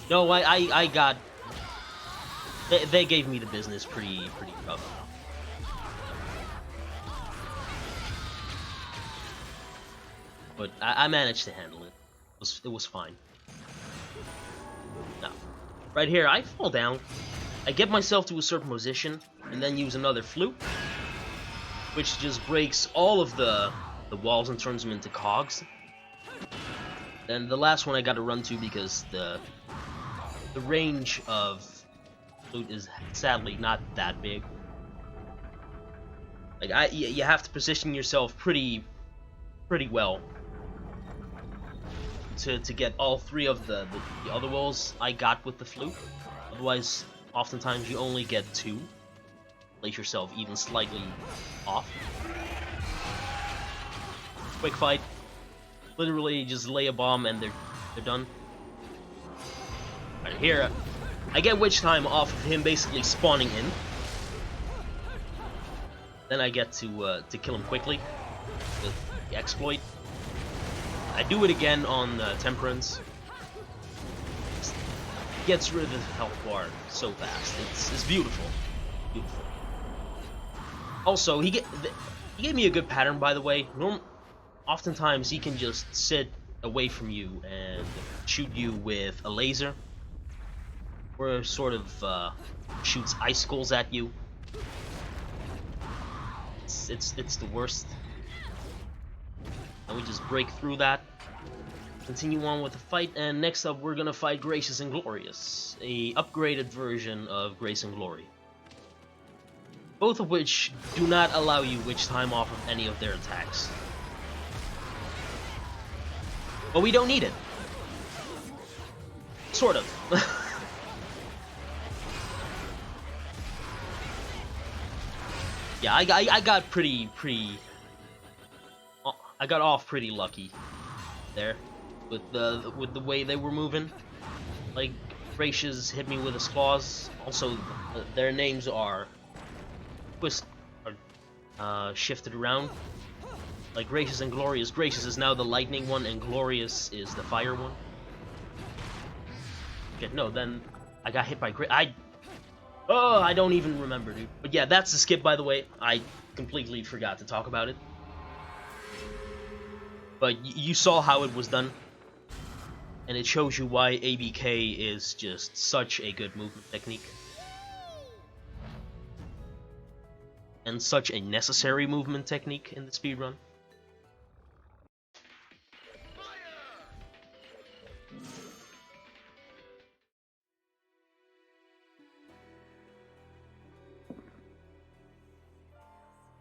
No, I got. They gave me the business pretty rough. But I managed to handle it. It was fine. Now, right here, I fall down. I get myself to a certain position, and then use another flute, which just breaks all of the walls and turns them into cogs. Then the last one I got to run to because the range of flute is sadly not that big. Like you have to position yourself pretty well to get all 3 of the other walls I got with the flute. Otherwise, oftentimes you only get 2. Place yourself even slightly off. Quick fight. Literally just lay a bomb and they're done. Right here, I get witch time off of him basically spawning in. Then I get to kill him quickly with the exploit. I do it again on Temperance. Gets rid of his health bar so fast. It's beautiful. Beautiful. Also, he gave me a good pattern, by the way. Oftentimes, he can just sit away from you and shoot you with a laser, or sort of shoots icicles at you. It's the worst. And we just break through that, continue on with the fight, and next up we're gonna fight Gracious and Glorious, a upgraded version of Grace and Glory. Both of which do not allow you witch time off of any of their attacks. But we don't need it. Sort of. Yeah, I got I got off pretty lucky there with the way they were moving. Like, Gracious hit me with his claws. Also, their names are shifted around. Like Gracious and Glorious. Gracious is now the lightning one, and Glorious is the fire one. Okay, no, then I got hit by I don't even remember, dude. But yeah, that's the skip, by the way. I completely forgot to talk about it. But you saw how it was done. And it shows you why ABK is just such a good movement technique. And such a necessary movement technique in the speedrun.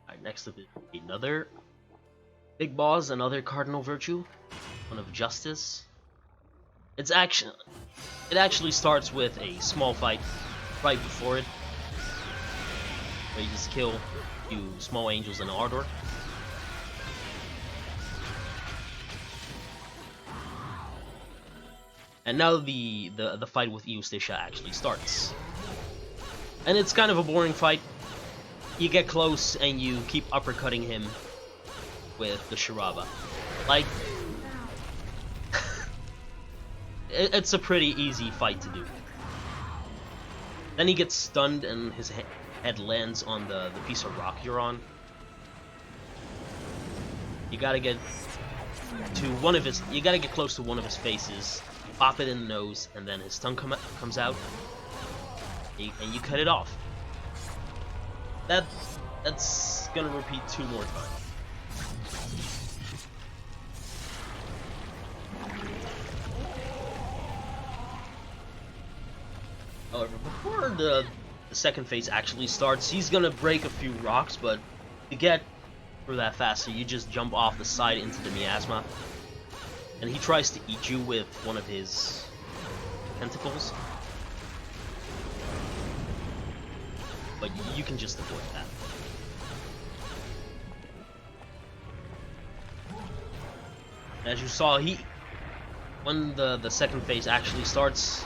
Alright, next up is another big boss, another cardinal virtue, one of justice. It actually starts with a small fight right before it, where you just kill a few small angels in Ardor. And now the fight with Eustacia actually starts. And it's kind of a boring fight. You get close and you keep uppercutting him with the Shiraba. Like, it's a pretty easy fight to do. Then he gets stunned and his head lands on the piece of rock you're on. You gotta get to you gotta get close to one of his faces, pop it in the nose, and then his tongue comes out, and you cut it off. That's gonna repeat 2 more times. However, before the second phase actually starts, he's gonna break a few rocks, but to get through that faster, you just jump off the side into the miasma, and he tries to eat you with one of his tentacles, but you can just avoid that. As you saw, when the second phase actually starts,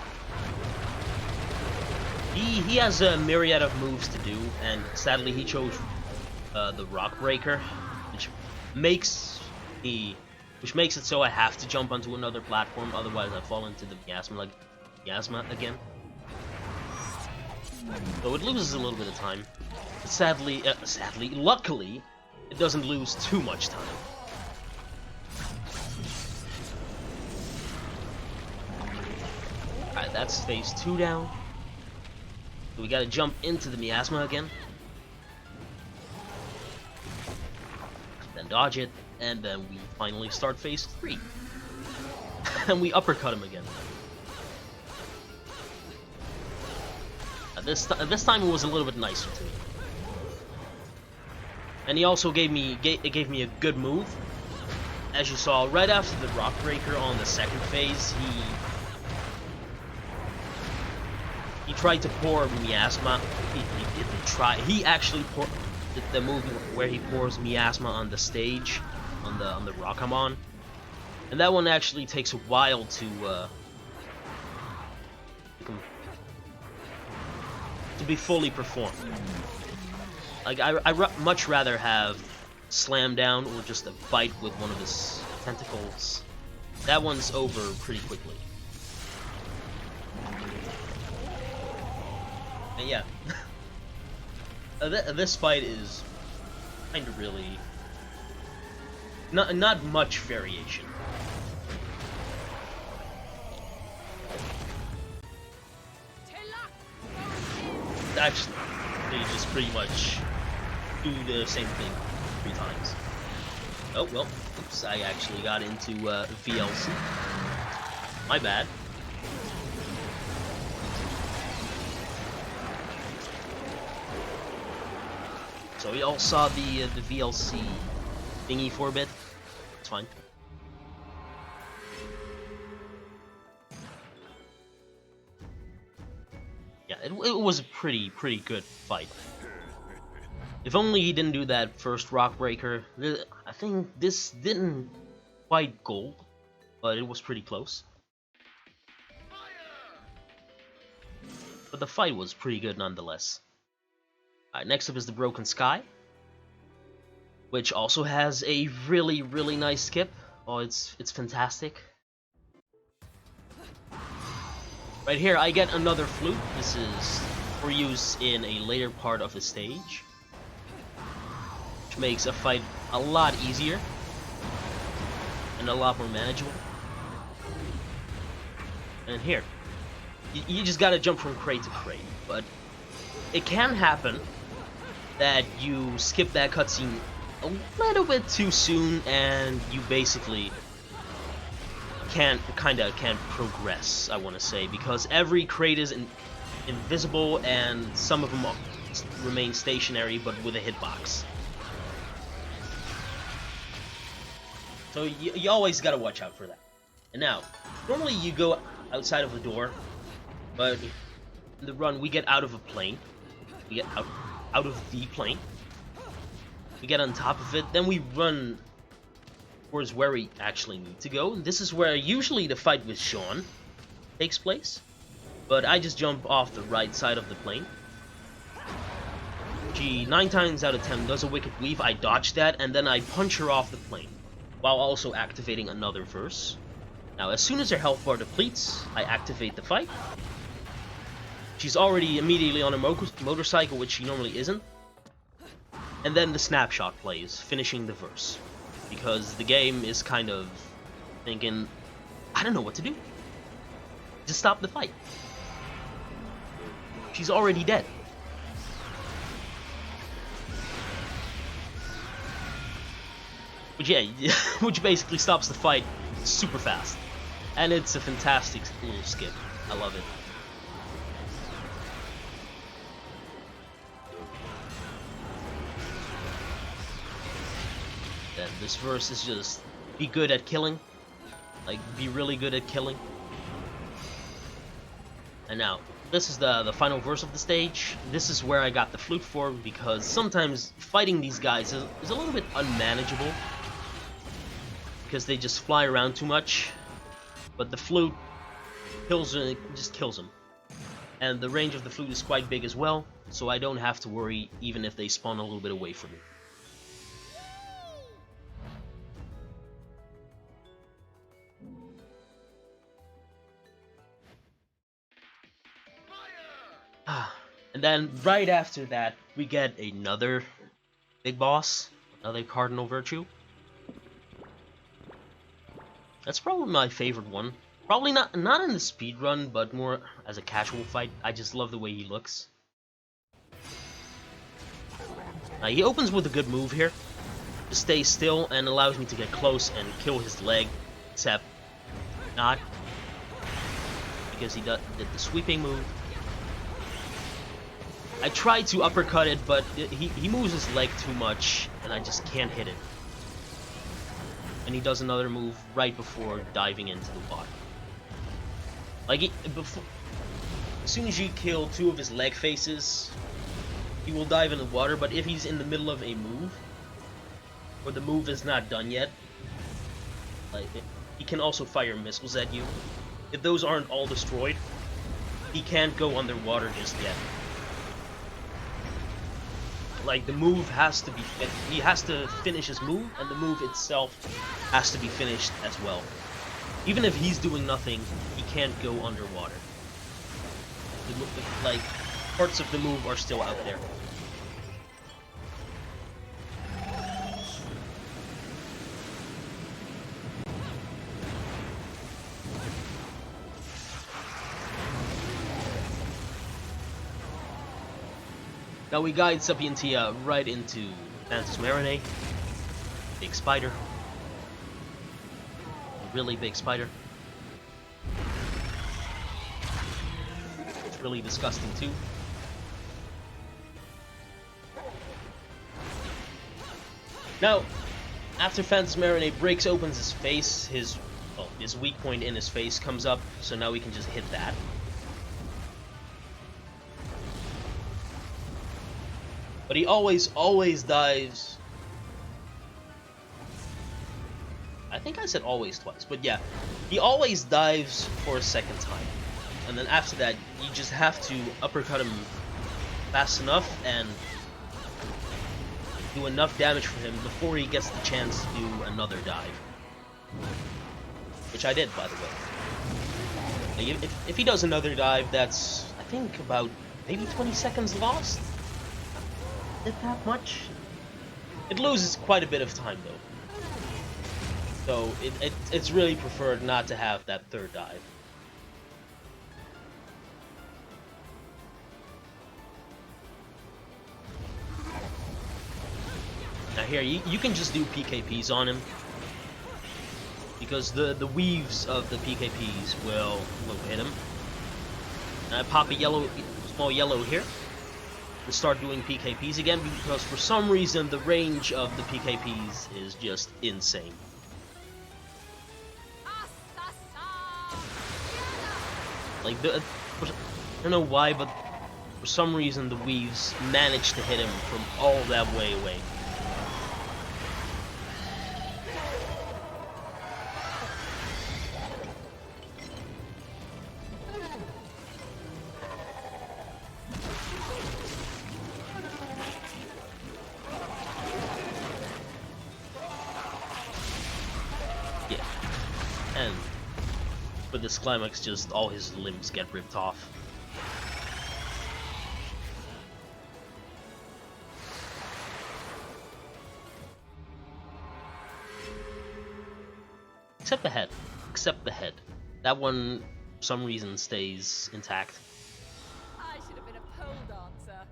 he has a myriad of moves to do, and sadly he chose the Rock Breaker, which makes it so I have to jump onto another platform, otherwise I fall into the miasma again. So it loses a little bit of time. But luckily, it doesn't lose too much time. Alright, that's phase 2 down. So we gotta jump into the miasma again. Then dodge it, and then we finally start phase 3. And we uppercut him again. This time it was a little bit nicer to me. And he also gave me a good move. As you saw, right after the Rock Breaker on the second phase, he tried to pour miasma. He didn't try. He actually poured the move where he pours miasma on the stage, on the rock I'm on, and that one actually takes a while to be fully performed. Like I much rather have slam down or just a bite with one of his tentacles. That one's over pretty quickly. And yeah, this fight is kind of really not much variation. Actually, they just pretty much do the same thing 3 times. Oh well, oops! I actually got into VLC. My bad. So we all saw the VLC thingy for a bit. It's fine. Yeah, it was a pretty good fight. If only he didn't do that first Rock Breaker. I think this didn't quite gold, but it was pretty close. But the fight was pretty good nonetheless. Alright, next up is the Broken Sky, which also has a really nice skip. Oh, it's fantastic. Right here, I get another flute. This is for use in a later part of the stage, which makes a fight a lot easier and a lot more manageable. And here, you just gotta jump from crate to crate, but it can happen that you skip that cutscene a little bit too soon and you basically can't progress, I want to say, because every crate is invisible and some of them remain stationary but with a hitbox. So you always gotta watch out for that. And now, normally you go outside of the door, but in the run we get out of a plane. We get out of the plane. We get on top of it, then we run towards where we actually need to go. And this is where usually the fight with Sean takes place. But I just jump off the right side of the plane. She 9 times out of 10 does a wicked weave, I dodge that, and then I punch her off the plane, while also activating another verse. Now, as soon as her health bar depletes, I activate the fight. She's already immediately on a motorcycle, which she normally isn't. And then the snapshot plays, finishing the verse. Because the game is kind of thinking, I don't know what to do. Just stop the fight. She's already dead. Which, yeah, which basically stops the fight super fast. And it's a fantastic little skip. I love it. Then this verse is just be good at killing. Like, be really good at killing. And now, this is the final verse of the stage. This is where I got the flute for, because sometimes fighting these guys is a little bit unmanageable. Because they just fly around too much. But the flute just kills them. And the range of the flute is quite big as well, so I don't have to worry even if they spawn a little bit away from me. And then right after that, we get another big boss, another cardinal virtue. That's probably my favorite one. Probably not in the speed run, but more as a casual fight. I just love the way he looks. He opens with a good move here. Just stays still and allows me to get close and kill his leg, except not, because he did the sweeping move. I tried to uppercut it, but he moves his leg too much, and I just can't hit it. And he does another move right before diving into the water. Like, as soon as you kill 2 of his leg faces, he will dive in the water, but if he's in the middle of a move, or the move is not done yet, like, he can also fire missiles at you. If those aren't all destroyed, he can't go underwater just yet. Like, the move has to be he has to finish his move, and the move itself has to be finished as well. Even if he's doing nothing, he can't go underwater. Like, parts of the move are still out there. Now we guide Sapientia right into Phantasm Marinade. Big spider. A really big spider. It's really disgusting too. Now, after Phantasm Marinade breaks open his face, his weak point in his face comes up, so now we can just hit that. But he always dives. I think I said always twice, but yeah. He always dives for a second time. And then after that, you just have to uppercut him fast enough and do enough damage for him before he gets the chance to do another dive. Which I did, by the way. Like, if he does another dive, that's, I think, about maybe 20 seconds lost? Is that much? It loses quite a bit of time though. So it's really preferred not to have that third dive. Now here, you can just do PKPs on him. Because the weaves of the PKPs will hit him. And I pop a small yellow here. And start doing PKPs again, because for some reason the range of the PKPs is just insane. Like, I don't know why, but for some reason the weaves managed to hit him from all that way away. for this climax, just all his limbs get ripped off. Except the head. Except the head. That one, for some reason, stays intact. I should have been a pole dancer.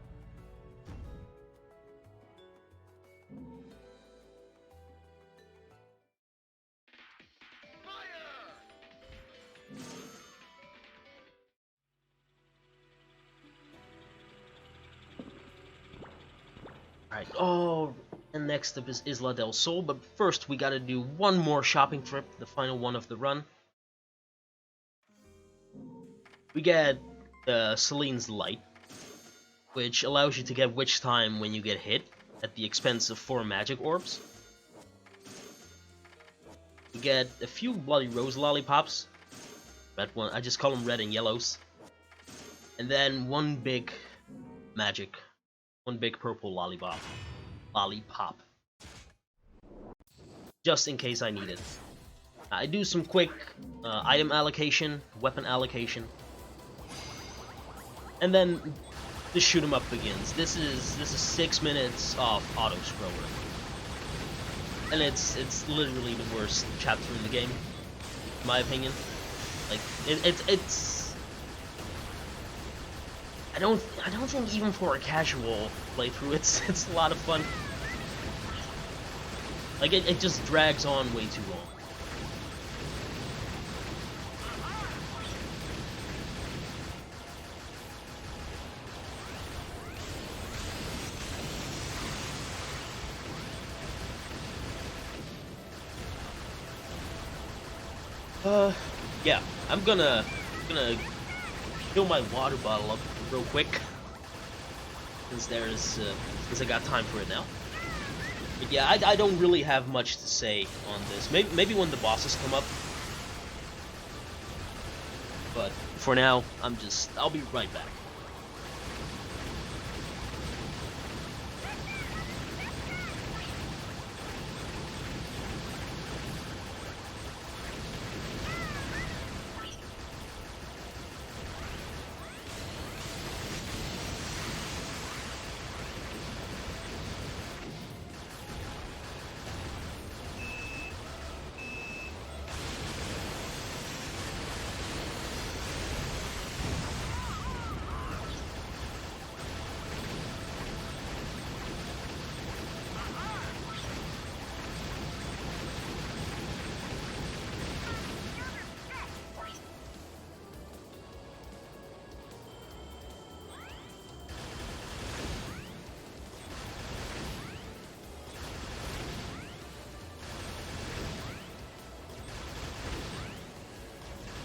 Alright, oh, and next up is Isla del Sol, but first we gotta do one more shopping trip, the final one of the run. We get Celine's Light, which allows you to get Witch Time when you get hit, at the expense of 4 magic orbs. We get a few Bloody Rose lollipops, red one, I just call them red and yellows, and then one big magic, one big purple lollipop, just in case I need it. I do some quick item allocation, weapon allocation, and then the shoot 'em up begins. This is 6 minutes of auto scroller, and it's literally the worst chapter in the game, in my opinion. Like it's I don't think even for a casual playthrough it's a lot of fun. Like it just drags on way too long. Yeah, I'm gonna fill my water bottle up real quick, since I got time for it now. But yeah, I don't really have much to say on this. Maybe when the bosses come up. But for now, I'll be right back.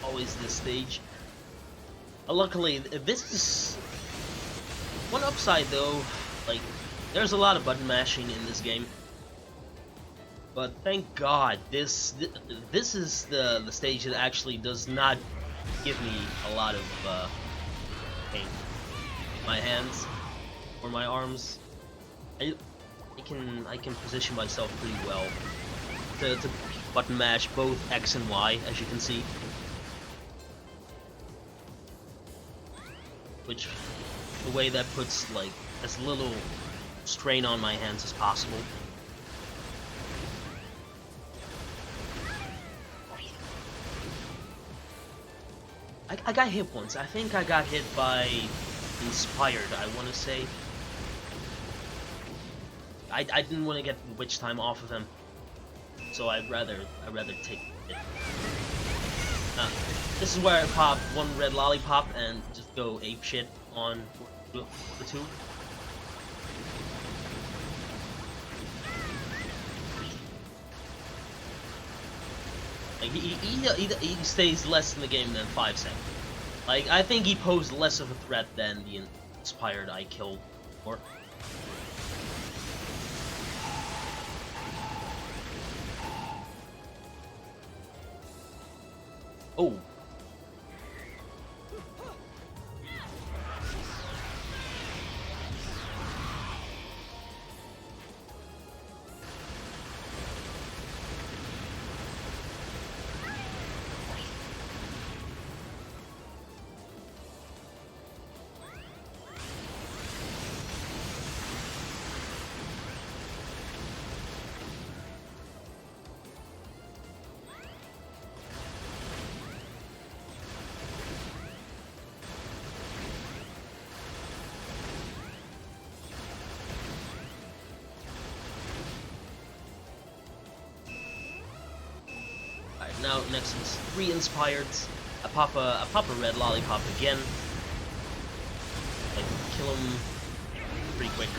Always this stage. Luckily, this is one upside though. Like, there's a lot of button mashing in this game, but thank God this is the stage that actually does not give me a lot of pain. My hands or my arms. I can position myself pretty well to button mash both X and Y, as you can see. Which, the way that puts like as little strain on my hands as possible. I got hit once. I think I got hit by Inspired, I want to say. I didn't want to get Witch Time off of him, so I'd rather take it. This is where I pop one red lollipop and just go apeshit on the two. Like he stays less in the game than 5 seconds. Like, I think he posed less of a threat than the Inspired I killed before. Oh. now next is 3 inspired. I pop a red lollipop again. Like kill him pretty quick.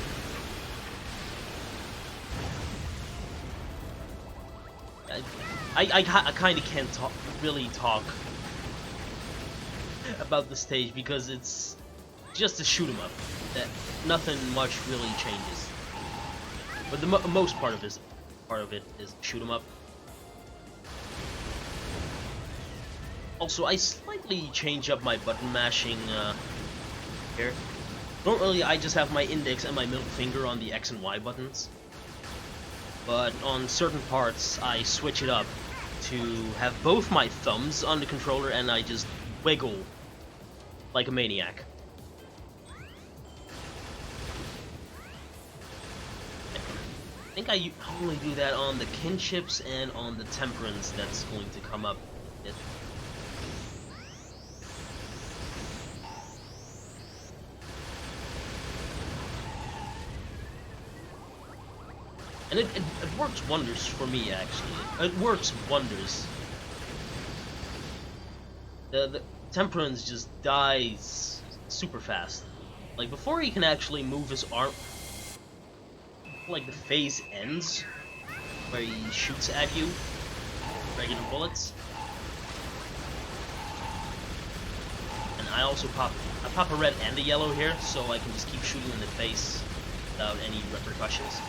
I kind of can't really talk about the stage because it's just a shoot 'em up. That nothing much really changes. But the most part of it is shoot 'em up. Also, I slightly change up my button mashing here. Normally, I just have my index and my middle finger on the X and Y buttons. But on certain parts, I switch it up to have both my thumbs on the controller and I just wiggle like a maniac. I think I only do that on the kinships and on the temperance that's going to come up. And it works wonders for me, actually. It works wonders. The temperance just dies super fast. Like, before he can actually move his arm, like the phase ends, where he shoots at you, regular bullets. And I also pop a red and a yellow here, so I can just keep shooting in the face without any repercussions.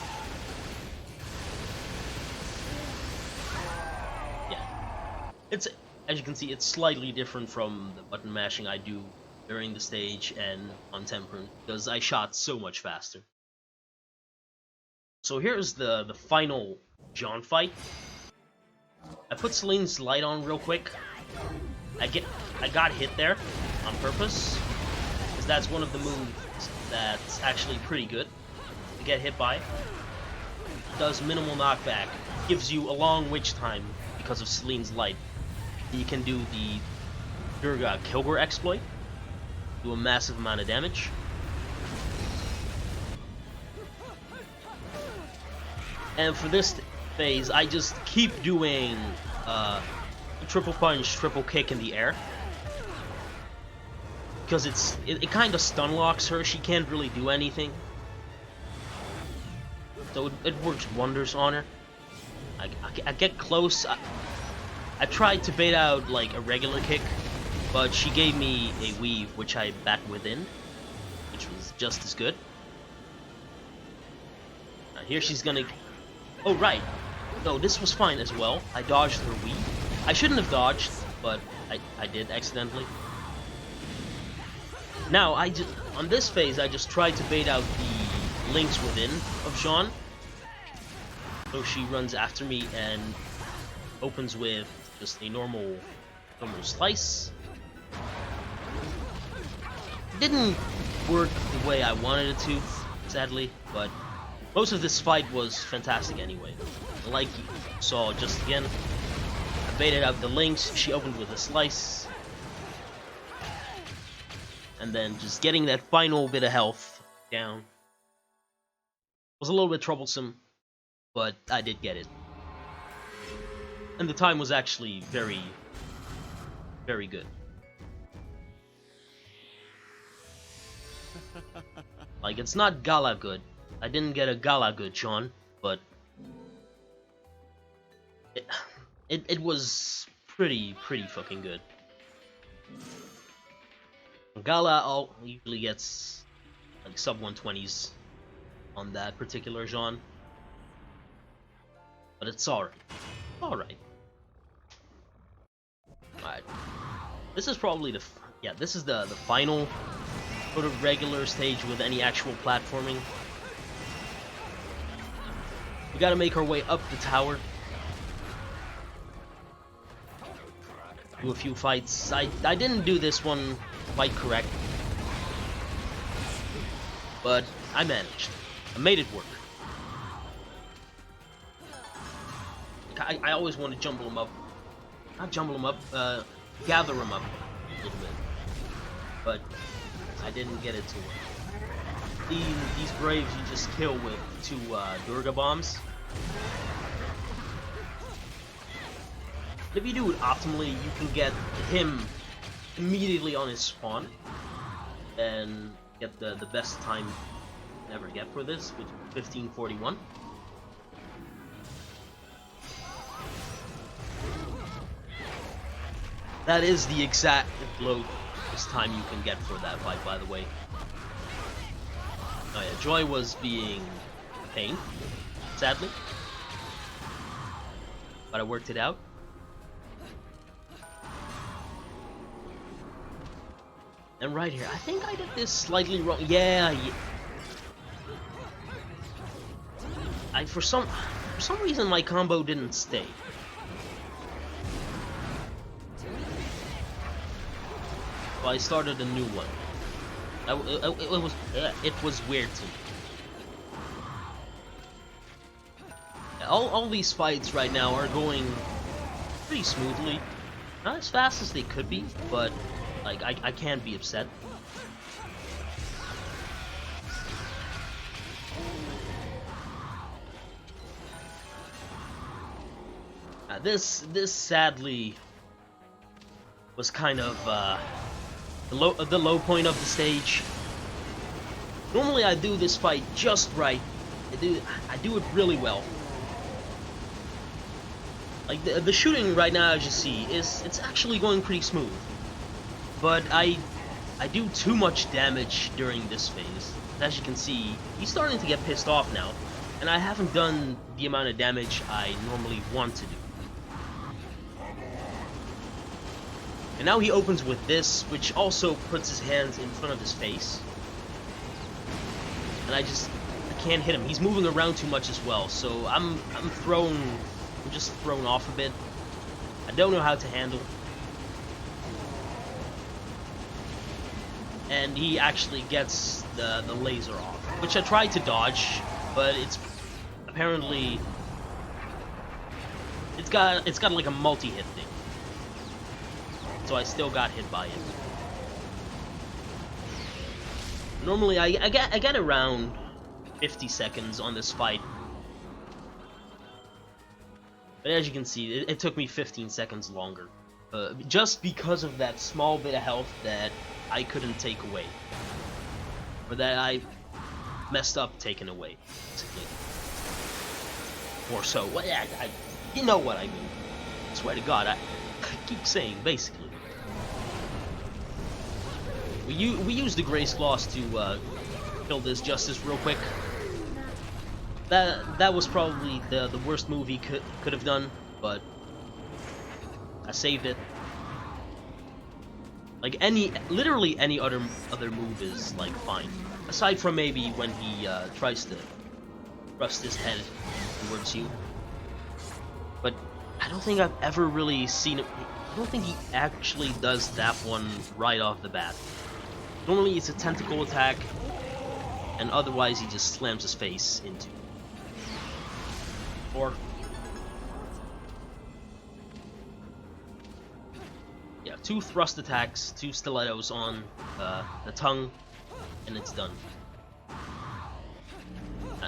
It's, as you can see, it's slightly different from the button mashing I do during the stage and on Temperance, because I shot so much faster. So here's the final John fight. I put Celine's light on real quick. I got hit there on purpose, because that's one of the moves that's actually pretty good to get hit by. It does minimal knockback, gives you a long witch time because of Celine's light. You can do the Durga Kilgore exploit, do a massive amount of damage. And for this phase, I just keep doing triple punch, triple kick in the air. Because it kind of stun locks her, she can't really do anything. So it works wonders on her. I get close. I tried to bait out like a regular kick, but she gave me a weave, which I backed within, which was just as good. Now here she's gonna... Oh right, no, this was fine as well. I dodged her weave. I shouldn't have dodged, but I did accidentally. Now on this phase, I just tried to bait out the links within of Jean. So she runs after me and opens with just a normal slice. It didn't work the way I wanted it to, sadly, but most of this fight was fantastic anyway. Like you saw just again, I baited out the links, she opened with a slice, and then just getting that final bit of health down was a little bit troublesome, but I did get it. And the time was actually very, very good. Like, it's not gala good. I didn't get a gala good, Sean, but it was pretty fucking good. Gala usually gets like sub 120s on that particular genre, but it's alright. Alright. Alright. This is probably this is the final sort of regular stage with any actual platforming. We gotta make our way up the tower. Do a few fights. I didn't do this one quite correct, but I managed. I made it work. I always want to jumble them up. Not jumble them up, gather them up a little bit. But I didn't get it to work. These Braves you just kill with 2 Durga bombs. If you do it optimally, you can get him immediately on his spawn, and get the best time you can ever get for this, which is 1541. That is the exact lowest time you can get for that fight, by the way. Oh yeah, Joy was being a pain, sadly. But I worked it out. And right here, I think I did this slightly wrong. Yeah. For some reason my combo didn't stay. So I started a new one. It was weird to me. All these fights right now are going pretty smoothly. Not as fast as they could be, but like I can't be upset. This sadly was kind of the low point of the stage. Normally I do this fight just right. I do it really well. Like the shooting right now, as you see, it's actually going pretty smooth. But I do too much damage during this phase. As you can see, he's starting to get pissed off now, and I haven't done the amount of damage I normally want to do. And now he opens with this, which also puts his hands in front of his face. And I can't hit him. He's moving around too much as well, so I'm just thrown off a bit. I don't know how to handle. And he actually gets the laser off, which I tried to dodge, but it's apparently it's got like a multi-hit thing. So I still got hit by it. Normally I get around 50 seconds on this fight. But as you can see, it took me 15 seconds longer. Just because of that small bit of health that I couldn't take away. Or that I messed up taking away, basically. Or so. Well, yeah, you know what I mean. I swear to God, I keep saying basically. We used the Grace Gloss to kill this Justice real quick. That was probably the worst move he could have done, but I saved it. Like literally any other move is like fine, aside from maybe when he tries to thrust his head towards you. But I don't think I've ever really seen it. I don't think he actually does that one right off the bat. Normally it's a tentacle attack, and otherwise he just slams his face into. Or yeah, 2 thrust attacks, 2 stilettos on the tongue, and it's done.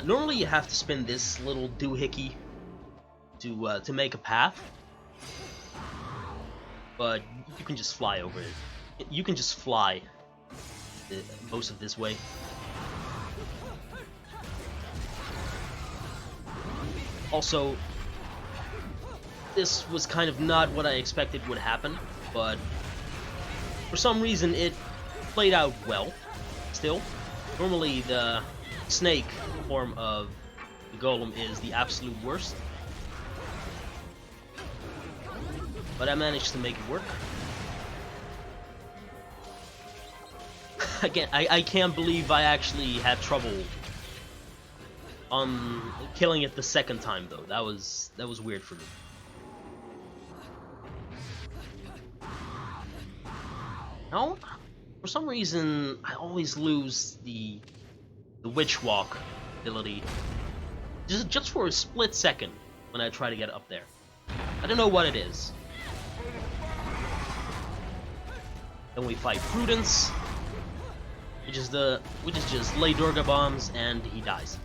Normally you have to spin this little doohickey to make a path, but you can just fly over it. You can just fly most of this way. Also, this was kind of not what I expected would happen, but for some reason it played out well. Still, normally the snake form of the golem is the absolute worst, but I managed to make it work. Again, I can't believe I actually had trouble on killing it the second time though. That was weird for me. Now, for some reason, I always lose the witch walk ability just for a split second when I try to get up there. I don't know what it is. Then we fight Prudence, which is just lay Durga bombs, and he dies.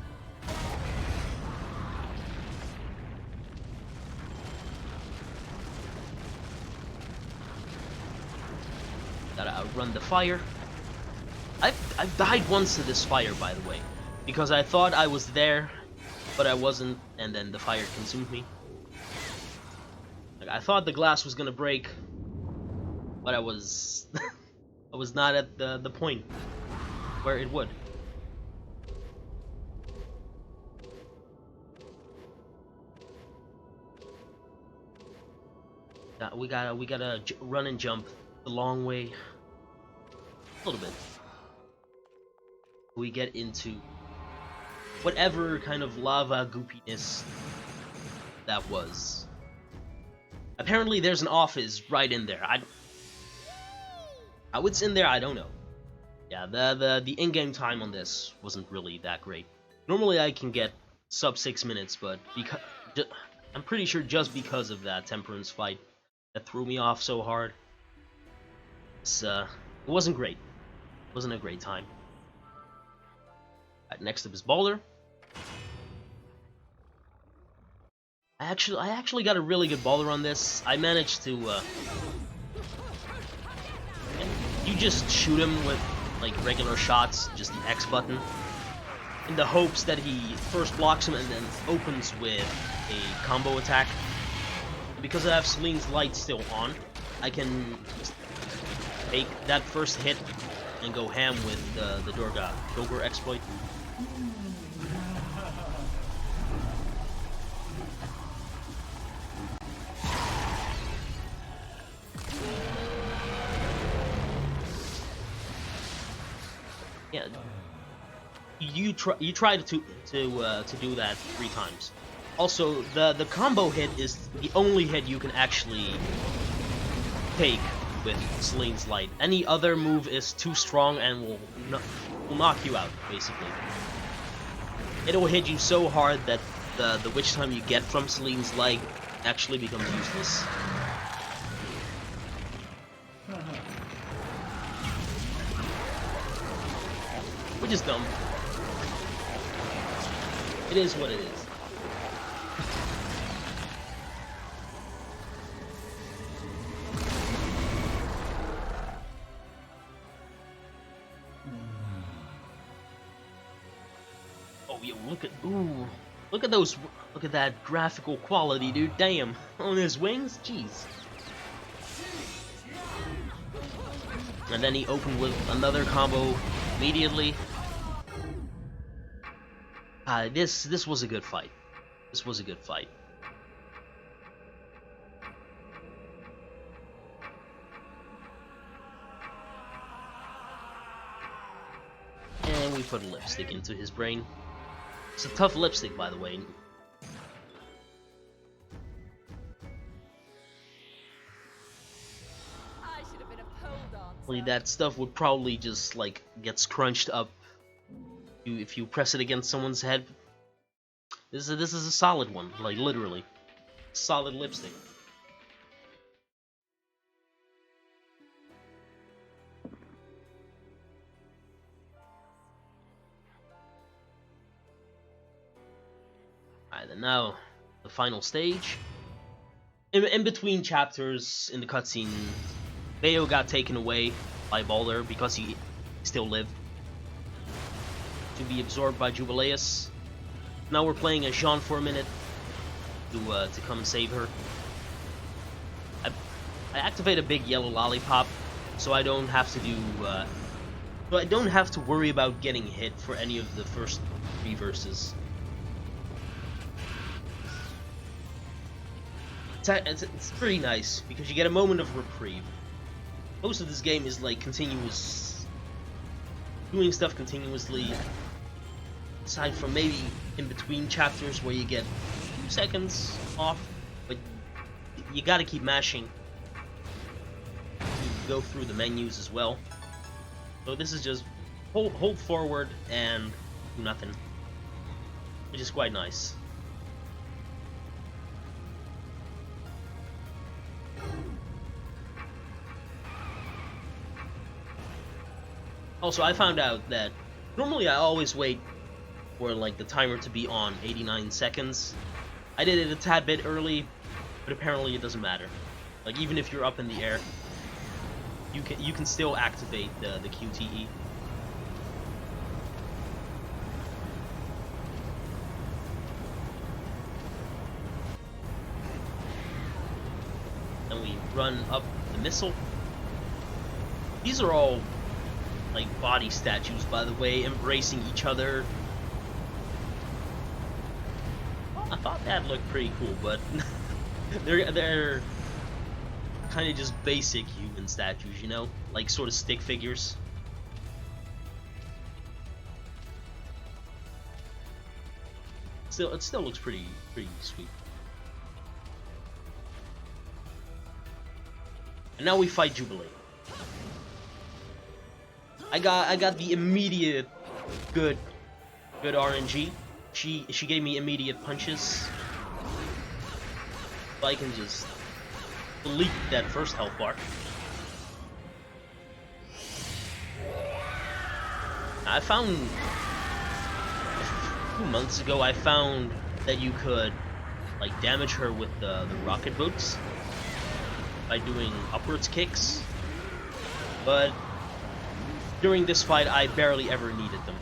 run the fire. I've died once to this fire, by the way, because I thought I was there, but I wasn't, and then the fire consumed me. Like, I thought the glass was gonna break, but I was I was not at the point where it would. We gotta run and jump the long way, a little bit. We get into whatever kind of lava goopiness that was. Apparently, there's an office right in there. How it's in there, I don't know. Yeah, the in-game time on this wasn't really that great. Normally, I can get sub 6 minutes, but I'm pretty sure just because of that Temperance fight that threw me off so hard, it wasn't great. It wasn't a great time. Right, next up is Boulder. I actually got a really good Boulder on this. I managed to you just shoot him with like regular shots, just the X button, in the hopes that he first blocks him and then opens with a combo attack. Because I have Celine's light still on, I can just take that first hit and go ham with the Doger exploit. Yeah, you try to do that 3 times. Also, the combo hit is the only hit you can actually take with Celine's Light. Any other move is too strong and will knock you out, basically. It'll hit you so hard that the witch time you get from Celine's Light actually becomes useless. Which is dumb. It is what it is. Oh, yeah, look at that graphical quality, dude. Damn, on his wings, jeez. And then he opened with another combo immediately. This was a good fight. This was a good fight. And we put a lipstick into his brain. It's a tough lipstick, by the way. I should have been a pole dancer. Only that stuff would probably just like get scrunched up if you press it against someone's head. This is a solid one, like literally, solid lipstick. Alright, then now the final stage. In between chapters in the cutscene, Bayo got taken away by Baldur because he still lived, to be absorbed by Jubileus. Now we're playing as Jean for a minute to come save her. I activate a big yellow lollipop, so I don't have to do. So I don't have to worry about getting hit for any of the first 3 verses. It's pretty nice because you get a moment of reprieve. Most of this game is like continuous, doing stuff continuously. Aside from maybe in between chapters where you get 2 seconds off, but you gotta keep mashing to go through the menus as well. So this is just hold forward and do nothing, which is quite nice. Also, I found out that normally I always wait for like the timer to be on 89 seconds. I did it a tad bit early, but apparently it doesn't matter. Like even if you're up in the air, you can still activate the QTE. Then we run up the missile. These are all like body statues, by the way, embracing each other. Well, I thought that looked pretty cool, but they're kind of just basic human statues, you know, like sort of stick figures. Still, it still looks pretty sweet. And now we fight Jubilee. I got the immediate good RNG. She gave me immediate punches. So I can just delete that first health bar. I found a few months ago I found that you could like damage her with the rocket boots by doing upwards kicks, but during this fight I barely ever needed them.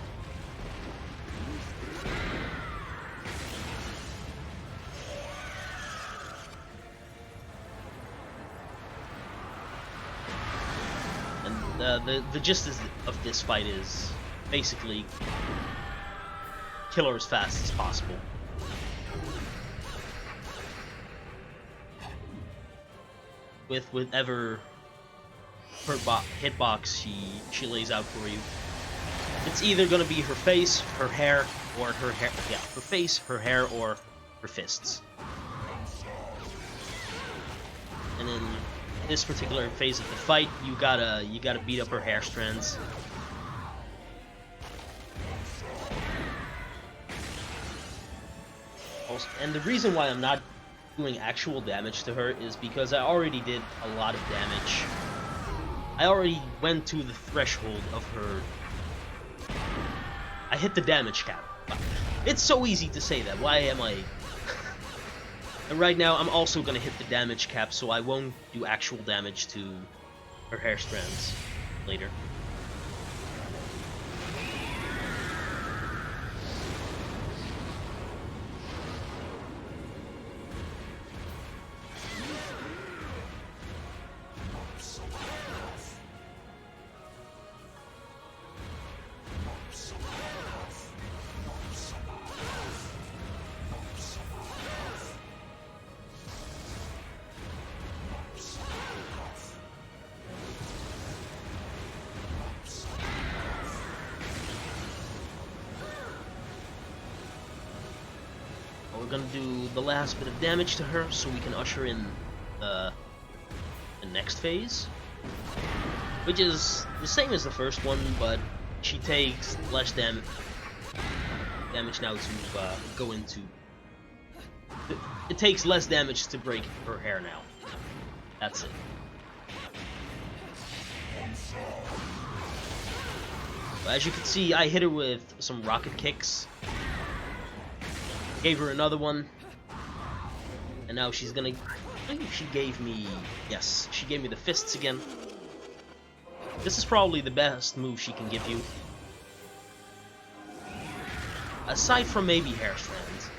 And the gist of this fight is basically kill her as fast as possible. With whatever hitbox she lays out for you. It's either gonna be her face, her hair, or her hair. Yeah, her face, her hair, or her fists. And in this particular phase of the fight, you gotta beat up her hair strands. Also, and the reason why I'm not doing actual damage to her is because I already did a lot of damage. I already went to the threshold of her. I hit the damage cap. It's so easy to say that. Why am I? And right now, I'm also gonna hit the damage cap, so I won't do actual damage to her hair strands later. We're gonna do the last bit of damage to her so we can usher in the next phase, which is the same as the first one, but she takes less damage now to go into. It takes less damage to break her hair now. That's it. But as you can see, I hit her with some rocket kicks. Gave her another one, and now she's gonna. I think she gave me. Yes, she gave me the fists again. This is probably the best move she can give you, aside from maybe hair strands.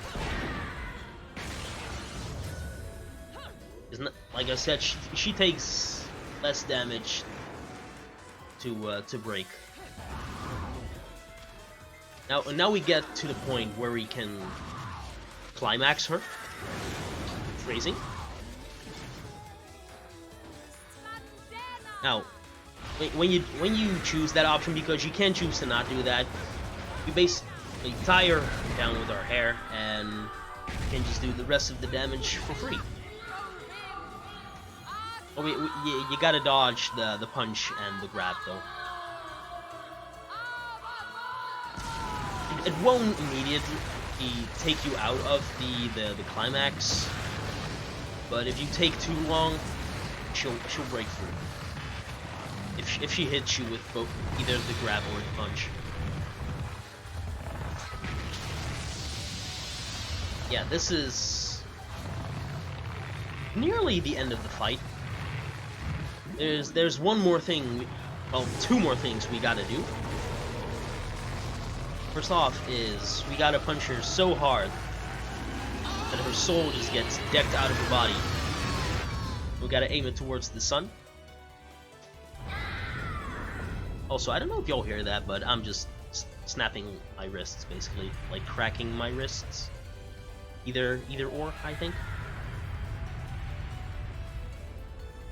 Isn't it? Like I said, she takes less damage to break. Now we get to the point where we can climax her. Phrasing. Now, when you choose that option, because you can choose to not do that, you basically tie her down with our hair and you can just do the rest of the damage for free. Oh, you gotta dodge the punch and the grab though. It won't immediately take you out of the climax, but if you take too long, she'll break through. If she hits you with both either the grab or the punch. Yeah, this is nearly the end of the fight. there's one more thing, well, two more things we gotta do. First off is we gotta punch her so hard that her soul just gets decked out of her body. We gotta aim it towards the sun. Also, I don't know if y'all hear that, but I'm just snapping my wrists, basically, like cracking my wrists. Either or, I think.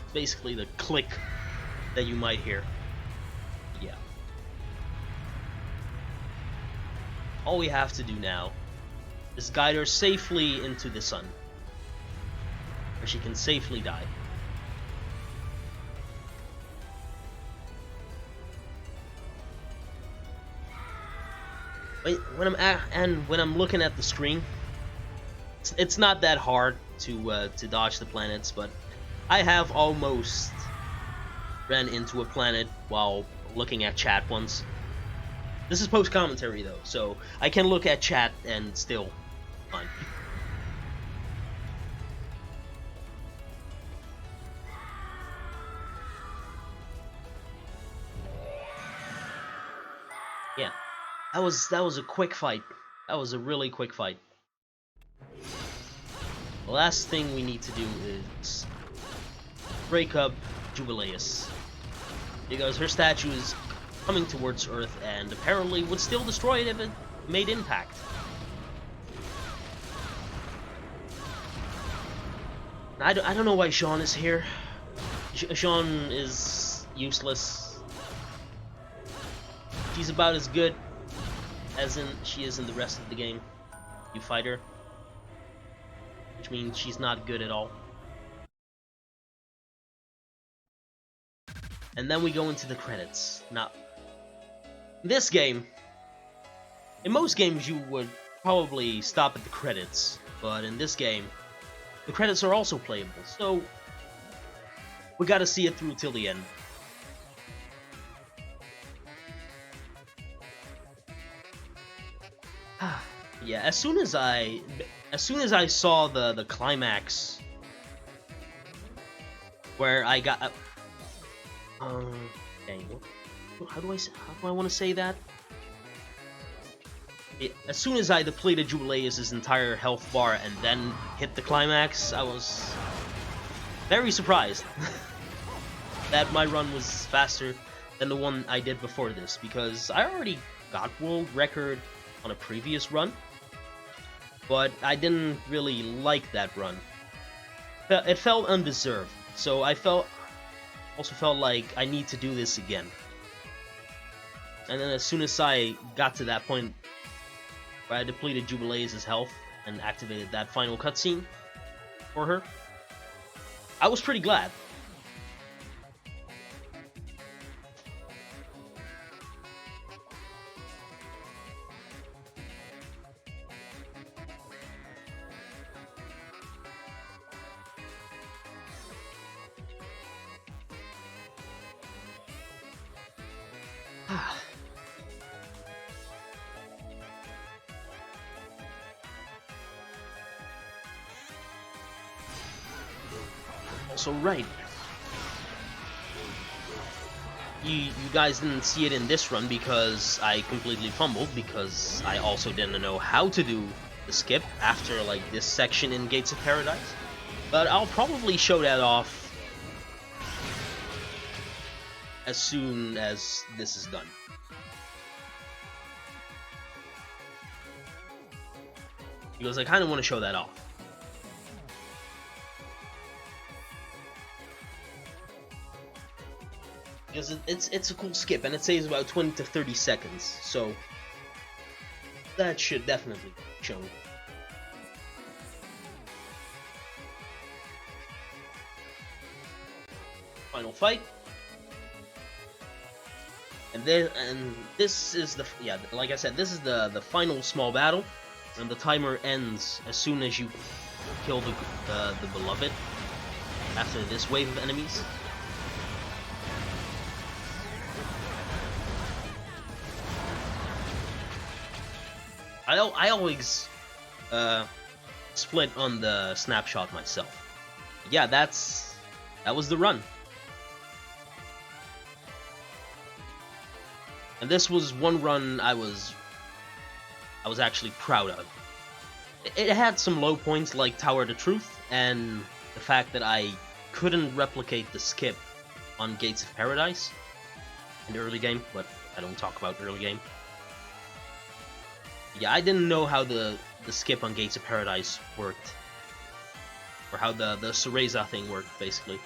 It's basically the click that you might hear. Yeah. All we have to do now is guide her safely into the sun, where she can safely die. When I'm looking at the screen, it's not that hard to dodge the planets, but I have almost ran into a planet while looking at chat once. This is post commentary though, so I can look at chat and still fine. Yeah. That was a quick fight. That was a really quick fight. The last thing we need to do is break up Jubileus, because her statue is coming towards Earth and apparently would still destroy it if it made impact. I don't know why Sean is here. Sean is useless. She's about as good as she is in the rest of the game. You fight her, which means she's not good at all. And then we go into the credits. Now, this game, in most games you would probably stop at the credits, but in this game, the credits are also playable, so we gotta see it through till the end. Yeah, as soon as I saw the climax, where I got okay, how do I want to say that? As soon as I depleted Jubileus' entire health bar and then hit the climax, I was very surprised that my run was faster than the one I did before this, because I already got world record on a previous run, but I didn't really like that run. It felt undeserved, so I also felt like I need to do this again. And then as soon as I got to that point where I depleted Jubileus' health and activated that final cutscene for her, I was pretty glad. Also, right, you guys didn't see it in this run because I completely fumbled, because I also didn't know how to do the skip after like this section in Gates of Paradise. But I'll probably show that off as soon as this is done. Because I kind of want to show that off. Because it's a cool skip, and it saves about 20 to 30 seconds, so that should definitely be shown. Final fight. And this is the, yeah, like I said, this is the final small battle, and the timer ends as soon as you kill the beloved after this wave of enemies. I always split on the snapshot myself. Yeah, that was the run. And this was one run I was actually proud of. It had some low points like Tower of the Truth, and the fact that I couldn't replicate the skip on Gates of Paradise in the early game, but I don't talk about early game. Yeah, I didn't know how the skip on Gates of Paradise worked. Or how the Cereza thing worked, basically.